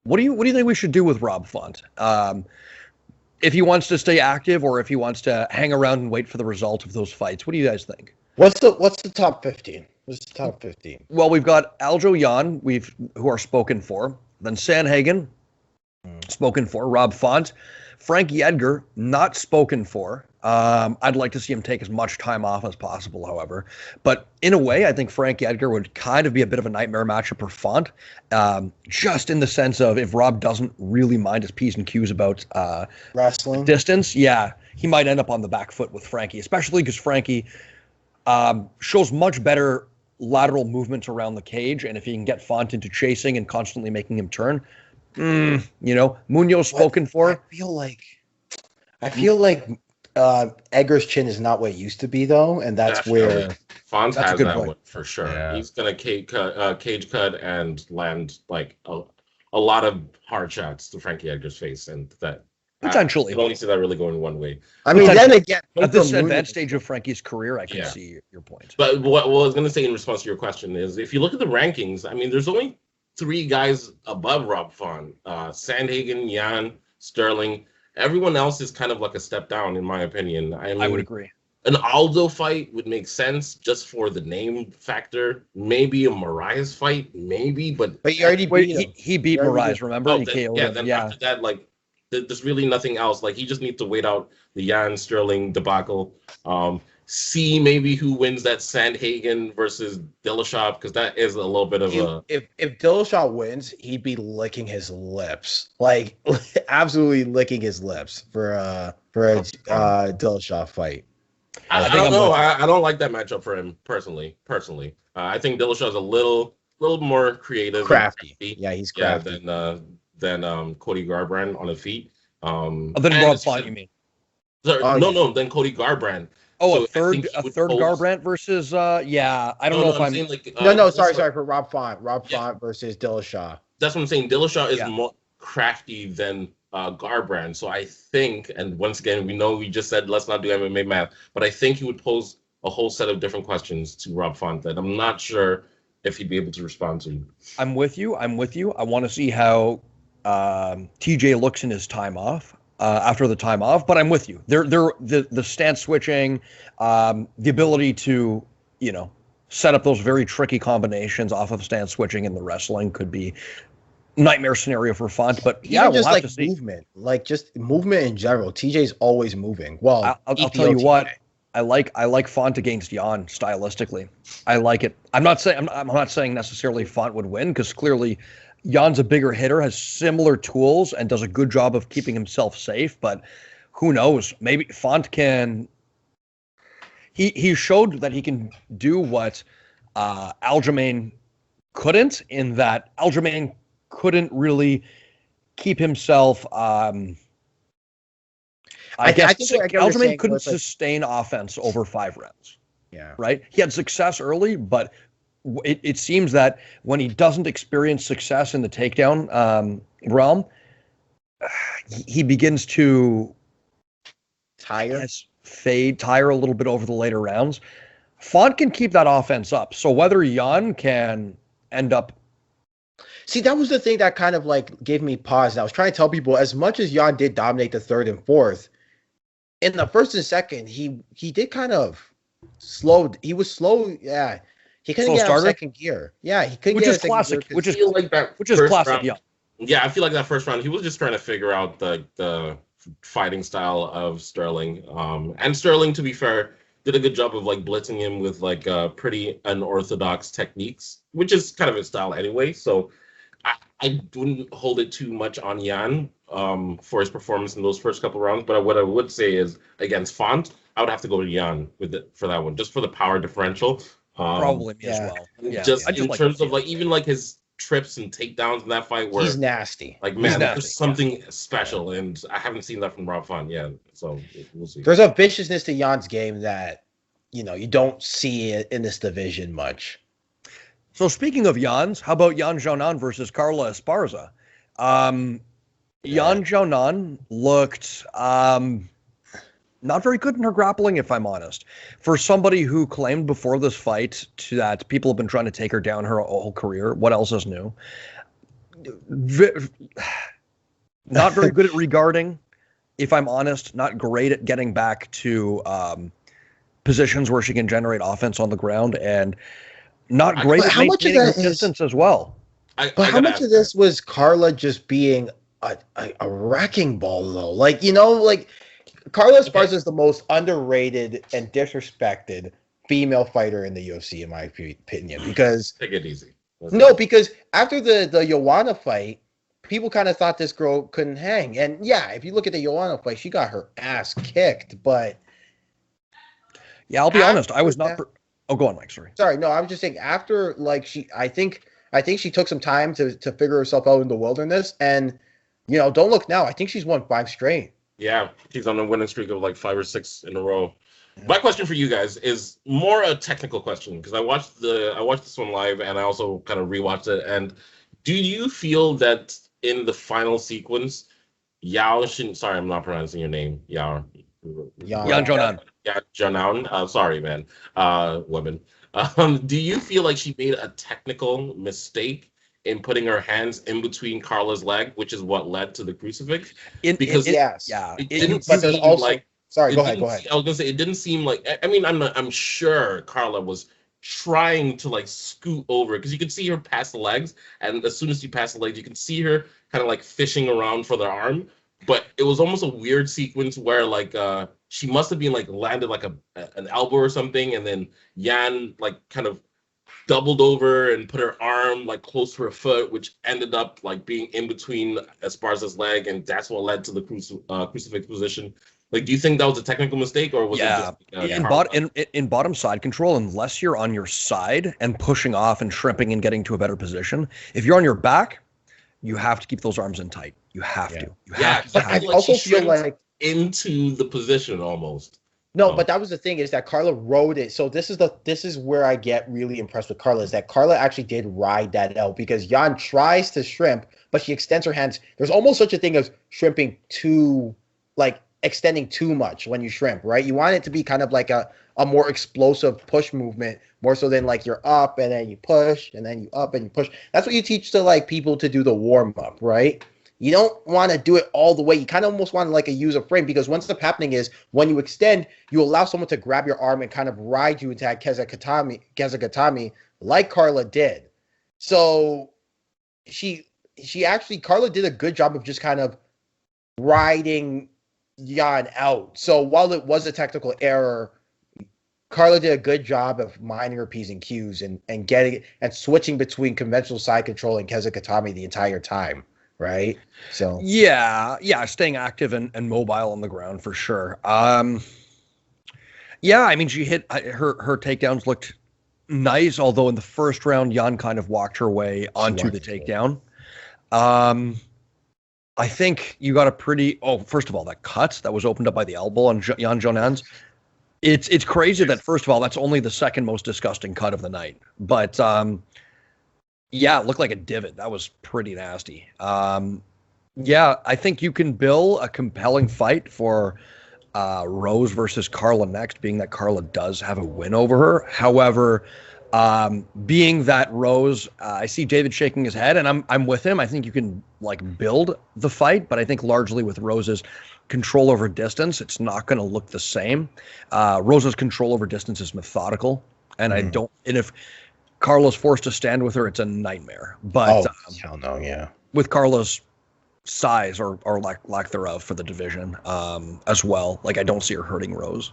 [SPEAKER 1] What do you think we should do with Rob Font? If he wants to stay active or if he wants to hang around and wait for the result of those fights, what do you guys think?
[SPEAKER 3] What's the top 15? What's the top 15?
[SPEAKER 1] Well, we've got Aljo Yan, who are spoken for. Then Sanhagen, spoken for. Rob Font. Frankie Edgar, not spoken for. I'd like to see him take as much time off as possible, however. But in a way, I think Frankie Edgar would kind of be a bit of a nightmare matchup for Font, just in the sense of if Rob doesn't really mind his P's and Q's about
[SPEAKER 3] wrestling
[SPEAKER 1] distance, he might end up on the back foot with Frankie, especially because Frankie shows much better lateral movements around the cage, and if he can get Font into chasing and constantly making him turn, Munoz spoken for.
[SPEAKER 3] I feel like Edgar's chin is not what it used to be, though, and that's where
[SPEAKER 2] Font has that one for sure. Yeah. He's gonna cage cut and land like a lot of hard shots to Frankie Edgar's face, and that
[SPEAKER 1] potentially.
[SPEAKER 2] I only see that really going one way.
[SPEAKER 3] I mean, then again,
[SPEAKER 1] at this advanced stage of Frankie's career, I can see your point.
[SPEAKER 2] But what I was gonna say in response to your question is, if you look at the rankings, I mean, there's only 3 guys above Rob Font: Sandhagen, Yan, Sterling. Everyone else is kind of like a step down, in my opinion. I mean,
[SPEAKER 1] I would agree.
[SPEAKER 2] An Aldo fight would make sense just for the name factor. Maybe a Marias fight, maybe, but
[SPEAKER 3] he already beat
[SPEAKER 1] he beat Marias. Remember?
[SPEAKER 2] Then after that, like, there's really nothing else. Like, he just needs to wait out the Jan Sterling debacle. See maybe who wins that Sandhagen versus Dillashaw, because that is a little bit of
[SPEAKER 3] if Dillashaw wins, he'd be licking his lips, like absolutely licking his lips for a Dillashaw fight.
[SPEAKER 2] I don't know. I don't like that matchup for him personally. I think Dillashaw is a little more creative,
[SPEAKER 3] crafty. Yeah, he's crafty.
[SPEAKER 2] Than Cody Garbrandt on the feet.
[SPEAKER 1] Then Rob Font, you mean?
[SPEAKER 2] No, then Cody Garbrandt.
[SPEAKER 1] Oh, so a third Garbrandt versus I don't know if I'm
[SPEAKER 2] saying, like,
[SPEAKER 3] sorry for Rob Font. Font versus Dillashaw.
[SPEAKER 2] That's what I'm saying. Dillashaw is more crafty than Garbrandt. So I think, and once again, we just said let's not do MMA math, but I think he would pose a whole set of different questions to Rob Font that I'm not sure if he'd be able to respond to.
[SPEAKER 1] I'm with you. I want to see how TJ looks in his time off. After the time off, but I'm with you. The stance switching, the ability to, set up those very tricky combinations off of stance switching in the wrestling could be nightmare scenario for Font. But we'll
[SPEAKER 3] just
[SPEAKER 1] have to see.
[SPEAKER 3] Movement, just movement in general. TJ's always moving. Well,
[SPEAKER 1] I'll tell you what. I like Font against Yan stylistically. I like it. I'm not saying necessarily Font would win, because clearly Jan's a bigger hitter, has similar tools, and does a good job of keeping himself safe. But who knows? Maybe Font can. He showed that he can do what Aljamain couldn't, in that Aljamain couldn't really keep himself. I guess Aljamain couldn't sustain offense over 5 rounds.
[SPEAKER 3] Yeah.
[SPEAKER 1] Right. He had success early, but it seems that when he doesn't experience success in the takedown realm, he begins to tire a little bit over the later rounds. Font can keep that offense up. So whether Jan can end up.
[SPEAKER 3] See, that was the thing that kind of like gave me pause. And I was trying to tell people, as much as Jan did dominate the third and fourth, in the first and second, he did kind of slowed. He was slow. Yeah. He couldn't get out of second gear. Yeah. He couldn't get
[SPEAKER 1] classic. Which is classic. Yeah.
[SPEAKER 2] Yeah. I feel like that first round, he was just trying to figure out the fighting style of Sterling. And Sterling, to be fair, did a good job of like blitzing him with like pretty unorthodox techniques, which is kind of his style anyway. So I wouldn't hold it too much on Jan for his performance in those first couple rounds. But what I would say is against Font, I would have to go to Jan for that one, just for the power differential.
[SPEAKER 1] Probably me as well.
[SPEAKER 2] Yeah. Just in terms of like even like his trips and takedowns in that fight, where
[SPEAKER 3] he's nasty.
[SPEAKER 2] Like, man, there's something special, and I haven't seen that from Rob Font yet. So we'll see.
[SPEAKER 3] There's a viciousness to Jan's game that you don't see it in this division much.
[SPEAKER 1] So speaking of Jans, how about Yan Xiaonan versus Carla Esparza? Yan Xiaonan looked not very good in her grappling, if I'm honest. For somebody who claimed before this fight that people have been trying to take her down her whole career, what else is new? Not very good at regarding, if I'm honest. Not great at getting back to positions where she can generate offense on the ground, and not great at maintaining her distance as well.
[SPEAKER 3] But how much of this was Carla just being a wrecking ball, though? Like, Carla Esparza is the most underrated and disrespected female fighter in the UFC, in my opinion. Because
[SPEAKER 2] take it easy.
[SPEAKER 3] Because after the Joanna fight, people kind of thought this girl couldn't hang. And yeah, if you look at the Joanna fight, she got her ass kicked. But
[SPEAKER 1] yeah, I'll be honest, I was not. Go on, Mike.
[SPEAKER 3] Sorry, no, I was just saying after I think she took some time to figure herself out in the wilderness, and don't look now. I think she's won 5 straight.
[SPEAKER 2] Yeah, she's on a winning streak of like 5 or 6 in a row. Yeah. My question for you guys is more a technical question, because I watched this one live, and I also kind of rewatched it. And do you feel that in the final sequence, sorry, I'm not pronouncing your name, Yan
[SPEAKER 1] Xiaonan.
[SPEAKER 2] Yeah, Xiaonan. Sorry, man. Women. Do you feel like she made a technical mistake in putting her hands in between Carla's leg, which is what led to the crucifix?
[SPEAKER 3] Yes.
[SPEAKER 2] Yeah. It
[SPEAKER 3] didn't seem like. Sorry, go ahead.
[SPEAKER 2] I was gonna say it didn't seem like. I mean, I'm sure Carla was trying to like scoot over, because you could see her past the legs, and as soon as you pass the legs, you can see her kind of like fishing around for the arm. But it was almost a weird sequence where like she must have been like landed like an elbow or something, and then Yan like kind of doubled over and put her arm like close to her foot, which ended up like being in between Esparza's leg, and that's what led to the crucifix position. Like, do you think that was a technical mistake, or was it just
[SPEAKER 1] in bottom side control? Unless you're on your side and pushing off and shrimping and getting to a better position, if you're on your back, you have to keep those arms in tight. You have to.
[SPEAKER 3] I also feel like
[SPEAKER 2] into the position almost.
[SPEAKER 3] No, but that was the thing, is that Carla rode it. So this is where I get really impressed with Carla, is that Carla actually did ride that out, because Yan tries to shrimp, but she extends her hands. There's almost such a thing as shrimping too, like extending too much when you shrimp, right? You want it to be kind of like a more explosive push movement, more so than like you're up and then you push and then you up and you push. That's what you teach to like people to do the warm up, right? You don't want to do it all the way. You kind of almost want to like use a frame, because what's happening is when you extend, you allow someone to grab your arm and kind of ride you into that Kezakatami like Carla did. So Carla did a good job of just kind of riding Yan out. So while it was a technical error, Carla did a good job of minding her P's and Q's and getting and switching between conventional side control and Kezakatami the entire time. right? So
[SPEAKER 1] yeah, staying active and mobile on the ground for sure. Yeah, I mean, she hit her takedowns looked nice, although in the first round, Jan kind of walked her way onto the takedown. I think you got a pretty. Oh, first of all, that cut that was opened up by the elbow on Jan Jonan's. It's crazy that first of all, that's only the second most disgusting cut of the night. But yeah, it looked like a divot. That was pretty nasty. Yeah, I think you can bill a compelling fight for Rose versus Carla next, being that Carla does have a win over her. However, being that Rose, I see David shaking his head, and I'm with him. I think you can like build the fight, but I think largely with Rose's control over distance, it's not going to look the same. Rose's control over distance is methodical, and I don't. And if Carla's forced to stand with her, it's a nightmare. But
[SPEAKER 3] hell no, yeah.
[SPEAKER 1] With Carla's size or lack thereof for the division as well, like I don't see her hurting Rose.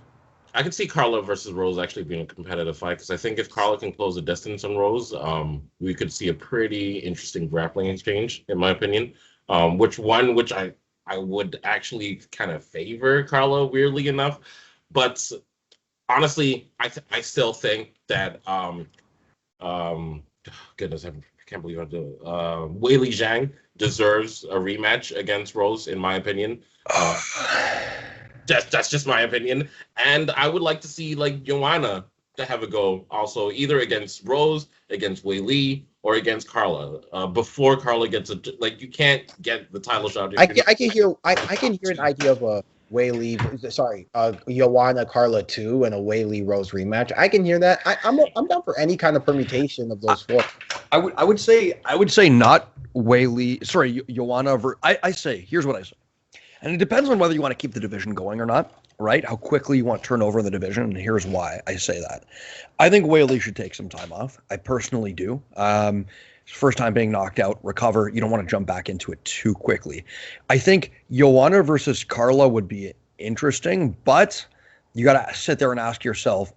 [SPEAKER 2] I could see Carla versus Rose actually being a competitive fight because I think if Carla can close the distance on Rose, we could see a pretty interesting grappling exchange, in my opinion. Which I would actually kind of favor Carla, weirdly enough. But honestly, I still think that goodness, I can't believe I do it. Weili Zhang deserves a rematch against Rose, in my opinion. That's just my opinion. And I would like to see like Joanna to have a go also, either against Rose, against Weili, or against Carla. Before Carla gets you can't get the title shot.
[SPEAKER 3] I can hear an idea of a Weili, Joanna Carla 2 and a Weili Rose rematch. I can hear that. I'm down for any kind of permutation of those four.
[SPEAKER 1] I would say not Weili. Sorry, Joanna. I say here's what I say, and it depends on whether you want to keep the division going or not. Right? How quickly you want turnover in the division, and here's why I say that. I think Weili should take some time off. I personally do. First time being knocked out, recover. You don't want to jump back into it too quickly. I think Joanna versus Carla would be interesting, but you got to sit there and ask yourself,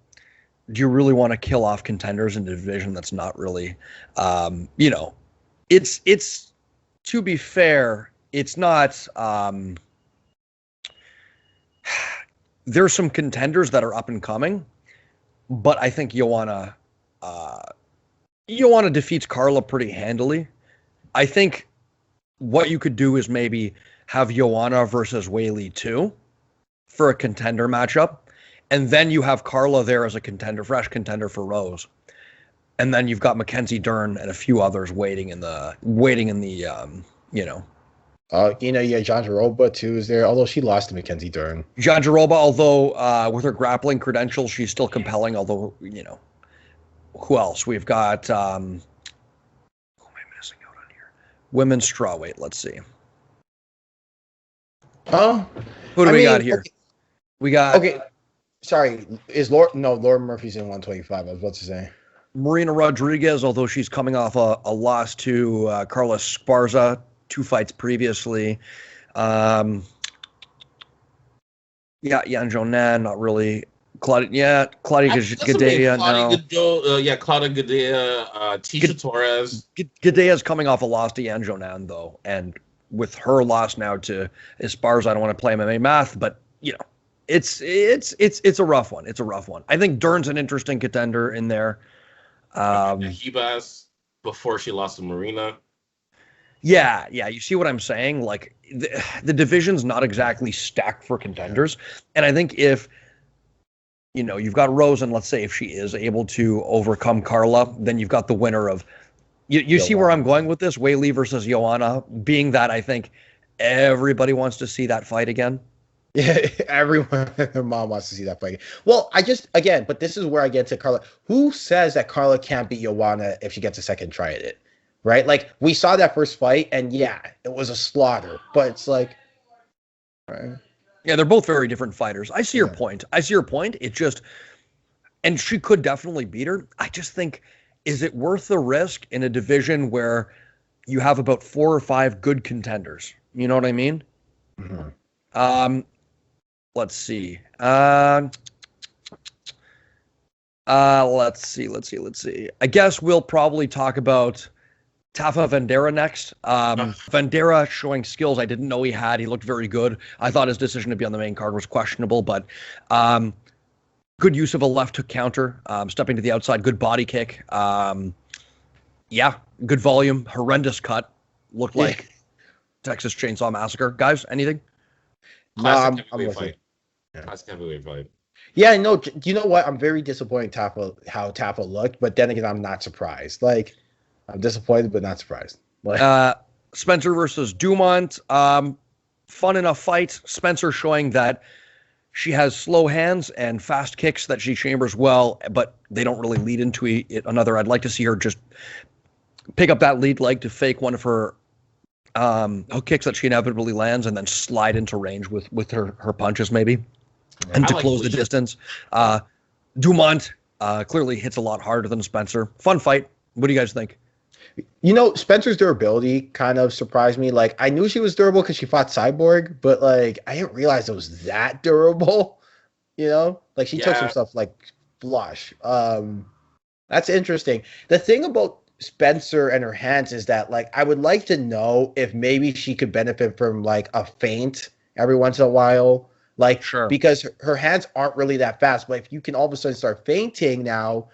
[SPEAKER 1] do you really want to kill off contenders in a division that's not really, it's to be fair, it's not, there's some contenders that are up and coming, but I think Joanna defeats Carla pretty handily. I think what you could do is maybe have Joanna versus Weili too for a contender matchup, and then you have Carla there as a contender, fresh contender for Rose, and then you've got Mackenzie Dern and a few others waiting in the
[SPEAKER 3] Jan Jaroba too is there, although she lost to Mackenzie Dern.
[SPEAKER 1] Jan Jaroba, although with her grappling credentials, she's still compelling, although, who else? We've got, who am I missing out on here? Women's strawweight, let's see.
[SPEAKER 3] Oh.
[SPEAKER 1] Who do we got here?
[SPEAKER 3] Okay.
[SPEAKER 1] We got...
[SPEAKER 3] Okay, sorry, Laura Murphy's in 125, I was about to say.
[SPEAKER 1] Marina Rodriguez, although she's coming off a loss to Carla Esparza, 2 fights previously. Jan Jonan, not really. Claudia Gadea, no.
[SPEAKER 2] Claudia Gadea, Tisha Torres.
[SPEAKER 1] Gadea's coming off a loss to Jan Jonan, though, and with her loss now to Esparza, I don't want to play MMA math, but it's a rough one. It's a rough one. I think Dern's an interesting contender in there.
[SPEAKER 2] Hibas before she lost to Marina.
[SPEAKER 1] Yeah, you see what I'm saying? Like, the division's not exactly stacked for contenders, and I think if you've got Rose, and let's say if she is able to overcome Carla, then you've got the winner of. You see where I'm going with this? Weili versus Joanna, being that I think everybody wants to see that fight again.
[SPEAKER 3] Yeah, everyone, her mom wants to see that fight. Well, but this is where I get to Carla. Who says that Carla can't beat Joanna if she gets a second try at it? Right? Like, we saw that first fight, and yeah, it was a slaughter, but it's like, right?
[SPEAKER 1] Yeah, they're both very different fighters. I see your point. It just, and she could definitely beat her. I just think, is it worth the risk in a division where you have about 4 or 5 good contenders? You know what I mean?
[SPEAKER 3] Mm-hmm.
[SPEAKER 1] Let's see. Let's see. I guess we'll probably talk about Tafa Vandera next. Vandera showing skills I didn't know he had. He looked very good. I thought his decision to be on the main card was questionable, but good use of a left hook counter, stepping to the outside, good body kick. Yeah, good volume, horrendous cut. Looked like Texas Chainsaw Massacre. Guys, anything?
[SPEAKER 2] Classic heavyweight fight. Classic heavyweight fight.
[SPEAKER 3] Yeah, no, you know what? I'm very disappointed how Tafa looked, but then again, I'm not surprised. Like, I'm disappointed, but not surprised. Like,
[SPEAKER 1] Spencer versus Dumont. Fun enough fight. Spencer showing that she has slow hands and fast kicks that she chambers well, but they don't really lead into another. I'd like to see her just pick up that lead leg to fake one of her hook kicks that she inevitably lands and then slide into range with her punches maybe, and to close the distance. Dumont clearly hits a lot harder than Spencer. Fun fight. What do you guys think?
[SPEAKER 3] You know, Spencer's durability kind of surprised me. Like, I knew she was durable because she fought Cyborg, but like, I didn't realize it was that durable. You know, like she took some stuff like blush. That's interesting. The thing about Spencer and her hands is that, like, I would like to know if maybe she could benefit from like a feint every once in a while. Like,
[SPEAKER 1] sure,
[SPEAKER 3] because her hands aren't really that fast. But if you can all of a sudden start feinting now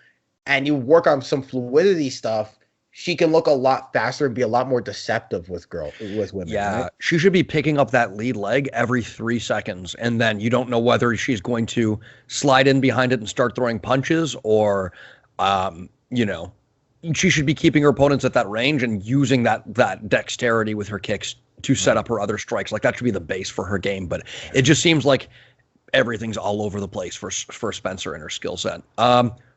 [SPEAKER 3] and you work on some fluidity stuff, she can look a lot faster and be a lot more deceptive with women.
[SPEAKER 1] Yeah,
[SPEAKER 3] right?
[SPEAKER 1] She should be picking up that lead leg every 3 seconds, and then you don't know whether she's going to slide in behind it and start throwing punches, or, she should be keeping her opponents at that range and using that dexterity with her kicks to set up her other strikes. Like, that should be the base for her game, but it just seems like everything's all over the place for Spencer and her skill set.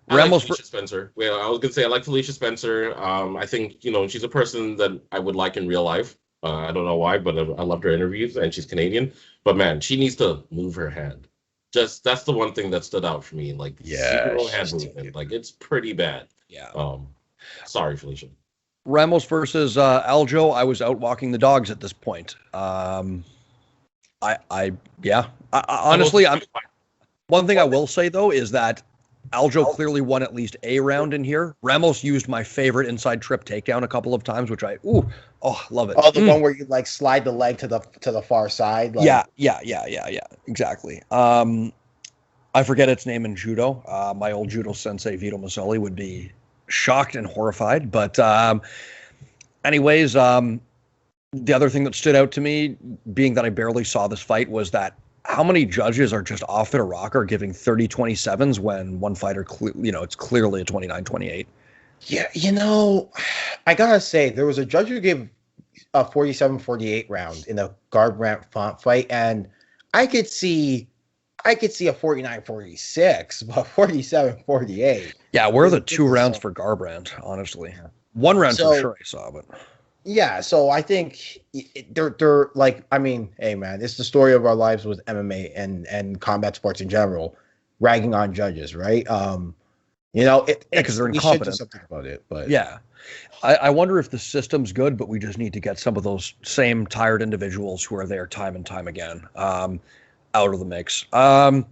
[SPEAKER 2] I like Felicia Spencer. Well, I was gonna say I like Felicia Spencer. I think she's a person that I would like in real life. I don't know why, but I loved her interviews, and she's Canadian. But man, she needs to move her hand. Just that's the one thing that stood out for me. Like, zero hand movement. Like, it's pretty bad.
[SPEAKER 1] Yeah.
[SPEAKER 2] Sorry, Felicia.
[SPEAKER 1] Ramos versus Aljo. I was out walking the dogs at this point. Honestly, one thing I will say though is that Aljo clearly won at least a round in here. Ramos used my favorite inside trip takedown a couple of times, which love it.
[SPEAKER 3] Oh, the one where you like slide the leg to the far side. Like.
[SPEAKER 1] Yeah, exactly. I forget its name in judo. My old judo sensei Vito Maselli would be shocked and horrified. But anyways, the other thing that stood out to me, being that I barely saw this fight, was that how many judges are just off their rocker giving 30-27s when one fighter, it's clearly a 29-28.
[SPEAKER 3] Yeah, I gotta say, there was a judge who gave a 47-48 round in the Garbrandt Font fight, and I could see a 49-46, but 47-48.
[SPEAKER 1] Yeah, where are the 2 rounds for Garbrandt, honestly? 1 round for sure I saw, but...
[SPEAKER 3] Yeah, so I think they're like, I mean, hey man, it's the story of our lives with MMA and combat sports in general, ragging on judges, right?
[SPEAKER 1] Because they're incompetent.
[SPEAKER 3] We should do something about it, but
[SPEAKER 1] yeah, I wonder if the system's good, but we just need to get some of those same tired individuals who are there time and time again out of the mix. And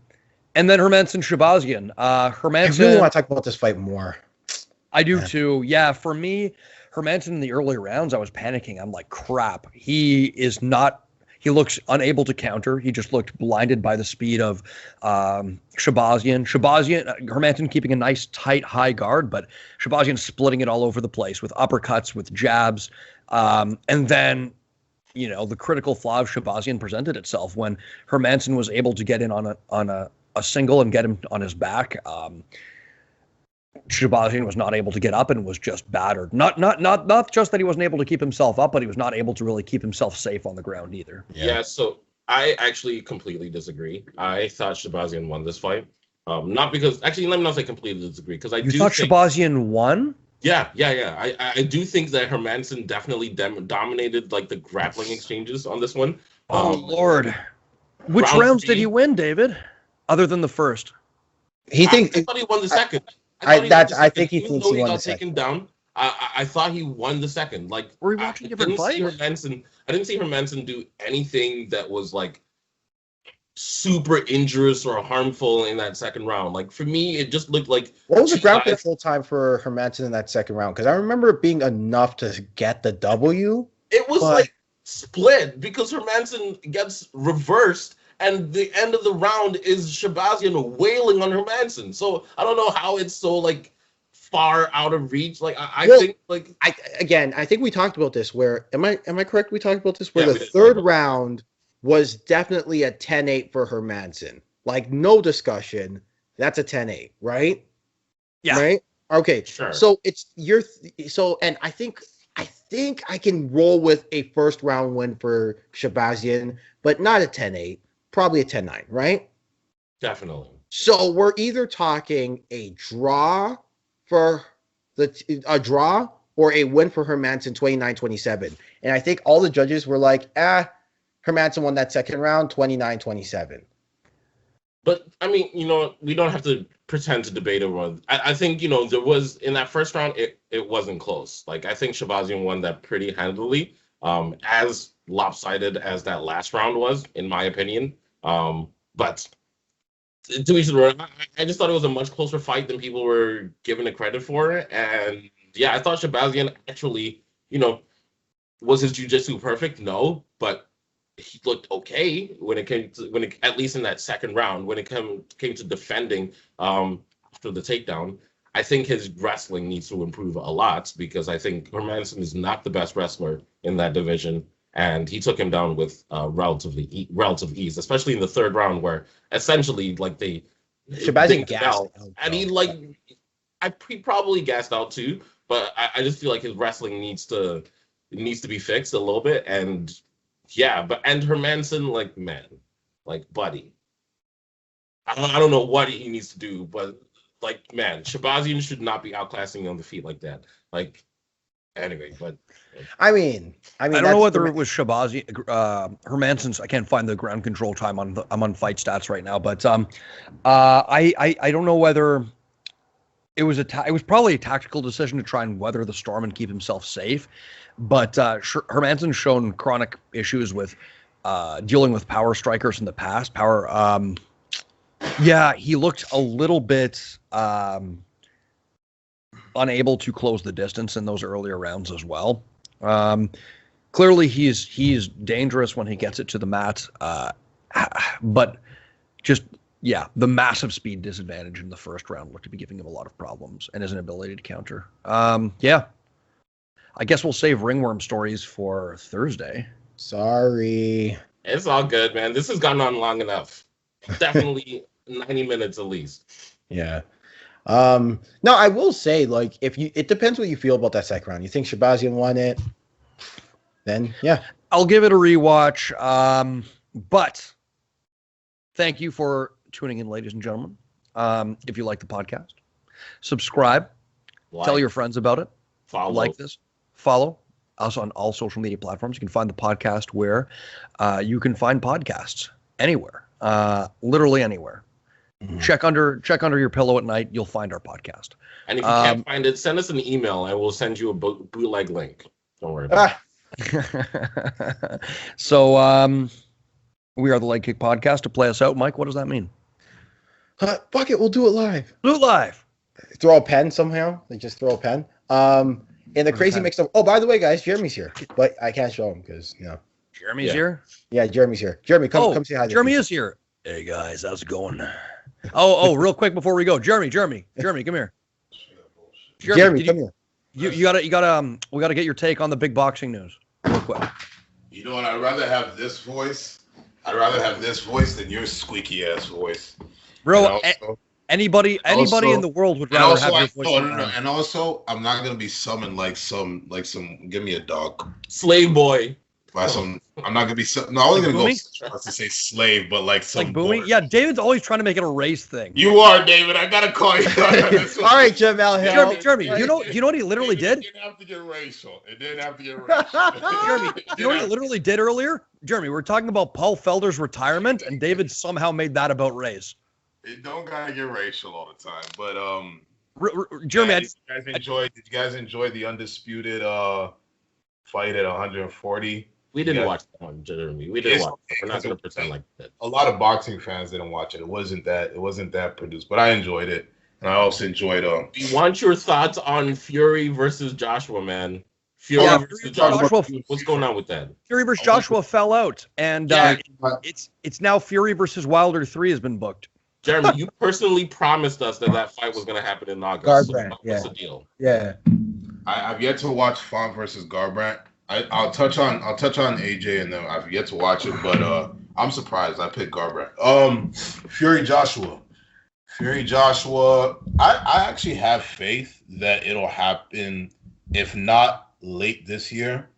[SPEAKER 1] then Hermansson Shabazian. Hermansson.
[SPEAKER 3] I really want to talk about this fight more.
[SPEAKER 1] I do too. Yeah, for me, Hermansson in the early rounds, I was panicking. I'm like, crap. He looks unable to counter. He just looked blinded by the speed of Shabazian. Hermansson keeping a nice, tight, high guard, but Shabazian splitting it all over the place with uppercuts, with jabs. And then, the critical flaw of Shabazian presented itself when Hermansson was able to get in on a single and get him on his back. Shabazian was not able to get up and was just battered. Not just that he wasn't able to keep himself up, but he was not able to really keep himself safe on the ground either.
[SPEAKER 2] Yeah, so I actually completely disagree. I thought Shabazian won this fight. Not because, actually, let me not say completely disagree, because I
[SPEAKER 1] thought Shabazian won?
[SPEAKER 2] Yeah. I do think that Hermansson definitely dominated like the grappling exchanges on this one.
[SPEAKER 1] Oh Lord! Which rounds did he win, David? Other than the first?
[SPEAKER 2] I thought he won the second.
[SPEAKER 3] I think he thinks he won the
[SPEAKER 2] second. Down. I thought he won the second. Like,
[SPEAKER 1] were we watching different fights?
[SPEAKER 2] I didn't see Hermansson do anything that was like super injurious or harmful in that second round. Like for me, it just looked like
[SPEAKER 3] what was the ground control time for Hermansson in that second round? Because I remember it being enough to get the W.
[SPEAKER 2] It was like split because Hermansson gets reversed, and the end of the round is Shabazian wailing on Hermansson. So I don't know how it's so like far out of reach. Like I think like
[SPEAKER 3] I think we talked about this. Where am I correct? We talked about this where
[SPEAKER 2] Yeah,
[SPEAKER 3] the third round was definitely a 10-8 for Hermansson. Like no discussion. That's a 10-8, right?
[SPEAKER 1] Yeah.
[SPEAKER 3] Right? Okay.
[SPEAKER 2] Sure.
[SPEAKER 3] So it's and I think I can roll with a first round win for Shabazian, but not a 10-8, probably a 10-9, right?
[SPEAKER 2] Definitely.
[SPEAKER 3] So we're either talking a draw or a win for Hermansson 29-27. And I think all the judges were like, Hermansson won that second round 29-27.
[SPEAKER 2] But I mean, we don't have to pretend to debate over. I think there was in that first round, it wasn't close. Like I think Shabazian won that pretty handily. As lopsided as that last round was, in my opinion. But to each their own. I just thought it was a much closer fight than people were giving it credit for. And yeah, I thought Shabazian actually, was his jiu-jitsu perfect? No, but he looked okay when it came to at least in that second round when it came to defending after the takedown. I think his wrestling needs to improve a lot because I think Hermansson is not the best wrestler in that division, and he took him down with relative ease, especially in the third round where essentially like they
[SPEAKER 3] Shabazian gassed out,
[SPEAKER 2] and he probably gassed out too, but I just feel like his wrestling needs to be fixed a little bit. And yeah, and Hermansson, buddy, I don't know what he needs to do, but Shabazian should not be outclassing you on the feet like that. Like, anyway, but
[SPEAKER 3] I mean,
[SPEAKER 1] I don't know whether it was Shabazian, Hermansson's. I can't find the ground control time I'm on Fight Stats right now, but I don't know whether it was it was probably a tactical decision to try and weather the storm and keep himself safe. But Hermansson's shown chronic issues with dealing with power strikers in the past. He looked a little bit unable to close the distance in those earlier rounds as well. Clearly, he's dangerous when he gets it to the mat, but the massive speed disadvantage in the first round looked to be giving him a lot of problems and his inability to counter. I guess we'll save ringworm stories for Thursday.
[SPEAKER 3] Sorry.
[SPEAKER 2] It's all good, man. This has gone on long enough. Definitely 90 minutes at least.
[SPEAKER 3] Yeah. No, I will say, it depends what you feel about that second round. You think Shabazian won it? Then, yeah.
[SPEAKER 1] I'll give it a rewatch. But thank you for tuning in, ladies and gentlemen. If you like the podcast, subscribe, tell your friends about it. Follow us on all social media platforms. You can find the podcast where you can find podcasts anywhere, literally anywhere. Mm-hmm. Check under your pillow at night. You'll find our podcast.
[SPEAKER 2] And if you can't find it, send us an email and we'll send you a bootleg link. Don't worry about
[SPEAKER 1] it. So we are the Leg Kick Podcast. To play us out, Mike, what does that mean?
[SPEAKER 3] Fuck it, we'll do it live.
[SPEAKER 1] Do it live.
[SPEAKER 3] Throw a pen somehow. They just throw a pen. In the crazy mix of. Oh, by the way, guys, Jeremy's here, but I can't show him because
[SPEAKER 1] Jeremy's here.
[SPEAKER 3] Yeah, Jeremy's here. Jeremy, come say hi.
[SPEAKER 1] Jeremy is here. Hey guys, how's it going? Oh, real quick before we go, Jeremy, come here.
[SPEAKER 3] Jeremy, come here.
[SPEAKER 1] You gotta we gotta get your take on the big boxing news, real quick.
[SPEAKER 4] You know what? I'd rather have this voice. Than your squeaky ass voice,
[SPEAKER 1] bro. Anybody in the world would rather have your voice.
[SPEAKER 4] No. And also, I'm not gonna be summoned like some. Give me a dog.
[SPEAKER 2] Slave boy.
[SPEAKER 4] By some. I'm not gonna be. No, I'm only gonna go to say slave, but like some.
[SPEAKER 1] Like Boomy. Yeah, David's always trying to make it a race thing.
[SPEAKER 4] You are, David. I gotta call you.
[SPEAKER 3] All right, Jamel Hill.
[SPEAKER 1] Jeremy. You know what he literally did?
[SPEAKER 4] It didn't have to get racial.
[SPEAKER 1] Jeremy, you know what he literally did earlier? Jeremy, we're talking about Paul Felder's retirement, and David somehow made that about race.
[SPEAKER 4] It don't gotta get racial all the time, but
[SPEAKER 1] Jeremy,
[SPEAKER 4] did you guys enjoy the undisputed fight at 140?
[SPEAKER 2] We didn't watch that one, Jeremy. We didn't watch it. We're not going to pretend like that.
[SPEAKER 4] A lot of boxing fans didn't watch it. It wasn't that produced, but I enjoyed it, and I also enjoyed
[SPEAKER 2] We want your thoughts on Fury versus Joshua, man. Fury versus Joshua. What's going on with that?
[SPEAKER 1] Fury versus Joshua fell out, and it's now Fury versus Wilder 3 has been booked.
[SPEAKER 2] Jeremy, you personally promised us that fight was going to happen in August.
[SPEAKER 3] Garbrandt,
[SPEAKER 2] what's the deal?
[SPEAKER 3] Yeah.
[SPEAKER 4] I've yet to watch Font versus Garbrandt. I'll touch on AJ and then I've yet to watch it, but I'm surprised I picked Garbrandt. Fury Joshua. I actually have faith that it'll happen, if not late this year,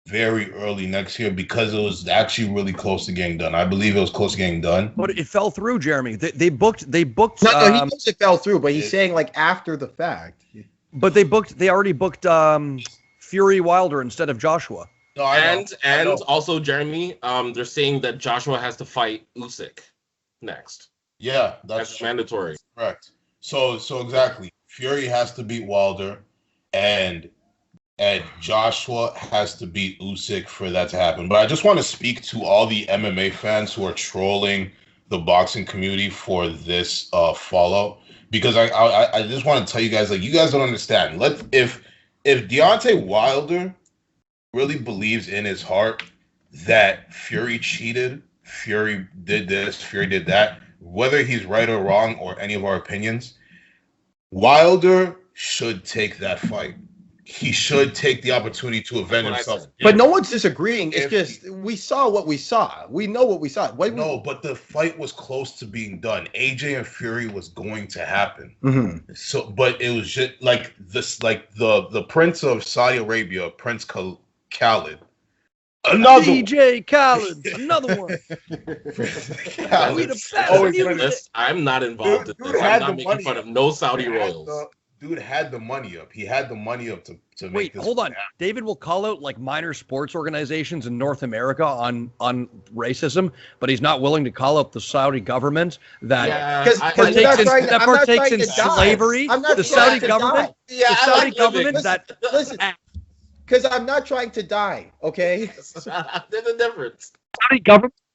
[SPEAKER 4] very early next year, because it was actually really close to getting done. I believe it was close to getting done.
[SPEAKER 1] But it fell through, Jeremy. They booked.
[SPEAKER 3] No, he knows it fell through, but he's saying like after the fact.
[SPEAKER 1] But they already booked Fury Wilder instead of Joshua.
[SPEAKER 4] No,
[SPEAKER 2] and also, Jeremy, they're saying that Joshua has to fight Usyk next.
[SPEAKER 4] Yeah, that's
[SPEAKER 2] mandatory.
[SPEAKER 4] Correct. So exactly. Fury has to beat Wilder, and Joshua has to beat Usyk for that to happen. But I just want to speak to all the MMA fans who are trolling the boxing community for this fallout, because I just want to tell you guys, like, you guys don't understand. If Deontay Wilder really believes in his heart that Fury cheated, Fury did this, Fury did that, whether he's right or wrong or any of our opinions, Wilder should take that fight. He should take the opportunity to avenge himself.
[SPEAKER 3] But no one's disagreeing. It's just we saw what we saw. We know what we saw.
[SPEAKER 4] But the fight was close to being done. AJ and Fury was going to happen.
[SPEAKER 3] Mm-hmm.
[SPEAKER 4] So, but it was just like this, like the Prince of Saudi Arabia, Prince Khalid.
[SPEAKER 1] DJ Khaled, another one.
[SPEAKER 2] I'm not involved in this. I'm not making fun of no Saudi royals.
[SPEAKER 4] Dude had the money up. He had the money up to make
[SPEAKER 1] Wait,
[SPEAKER 4] this.
[SPEAKER 1] hold on. David will call out like minor sports organizations in North America on racism, but he's not willing to call out the Saudi government that partakes in slavery. The Saudi government. The Saudi government that.
[SPEAKER 3] Listen, because I'm not trying to die. Okay.
[SPEAKER 2] There's a difference.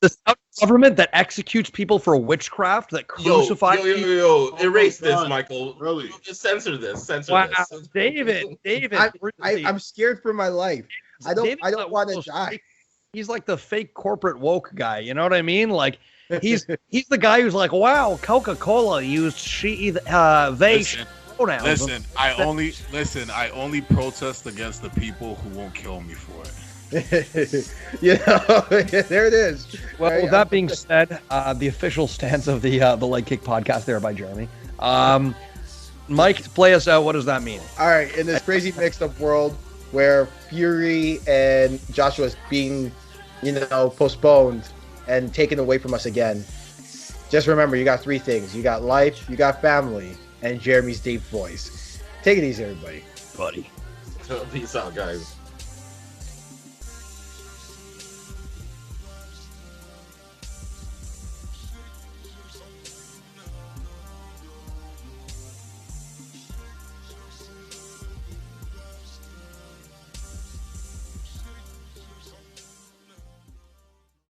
[SPEAKER 1] The Saudi government that executes people for witchcraft, that crucifies people.
[SPEAKER 2] Erase this, Michael.
[SPEAKER 4] Really?
[SPEAKER 2] Censor this.
[SPEAKER 1] Wow, David.
[SPEAKER 3] I'm scared for my life. I don't want to die.
[SPEAKER 1] He's like the fake corporate woke guy. You know what I mean? Like he's the guy who's like, wow, Coca-Cola used they pronouns.
[SPEAKER 5] I only protest against the people who won't kill me for it.
[SPEAKER 3] There it is.
[SPEAKER 1] Well, with that being said, the official stance of the Leg Kick podcast there by Jeremy. Mike, to play us out, what does that mean?
[SPEAKER 3] All right, in this crazy mixed up world where Fury and Joshua is being, postponed and taken away from us again, just remember, you got three things. You got life, you got family, and Jeremy's deep voice. Take it easy, everybody.
[SPEAKER 1] Buddy.
[SPEAKER 2] Peace out, guys.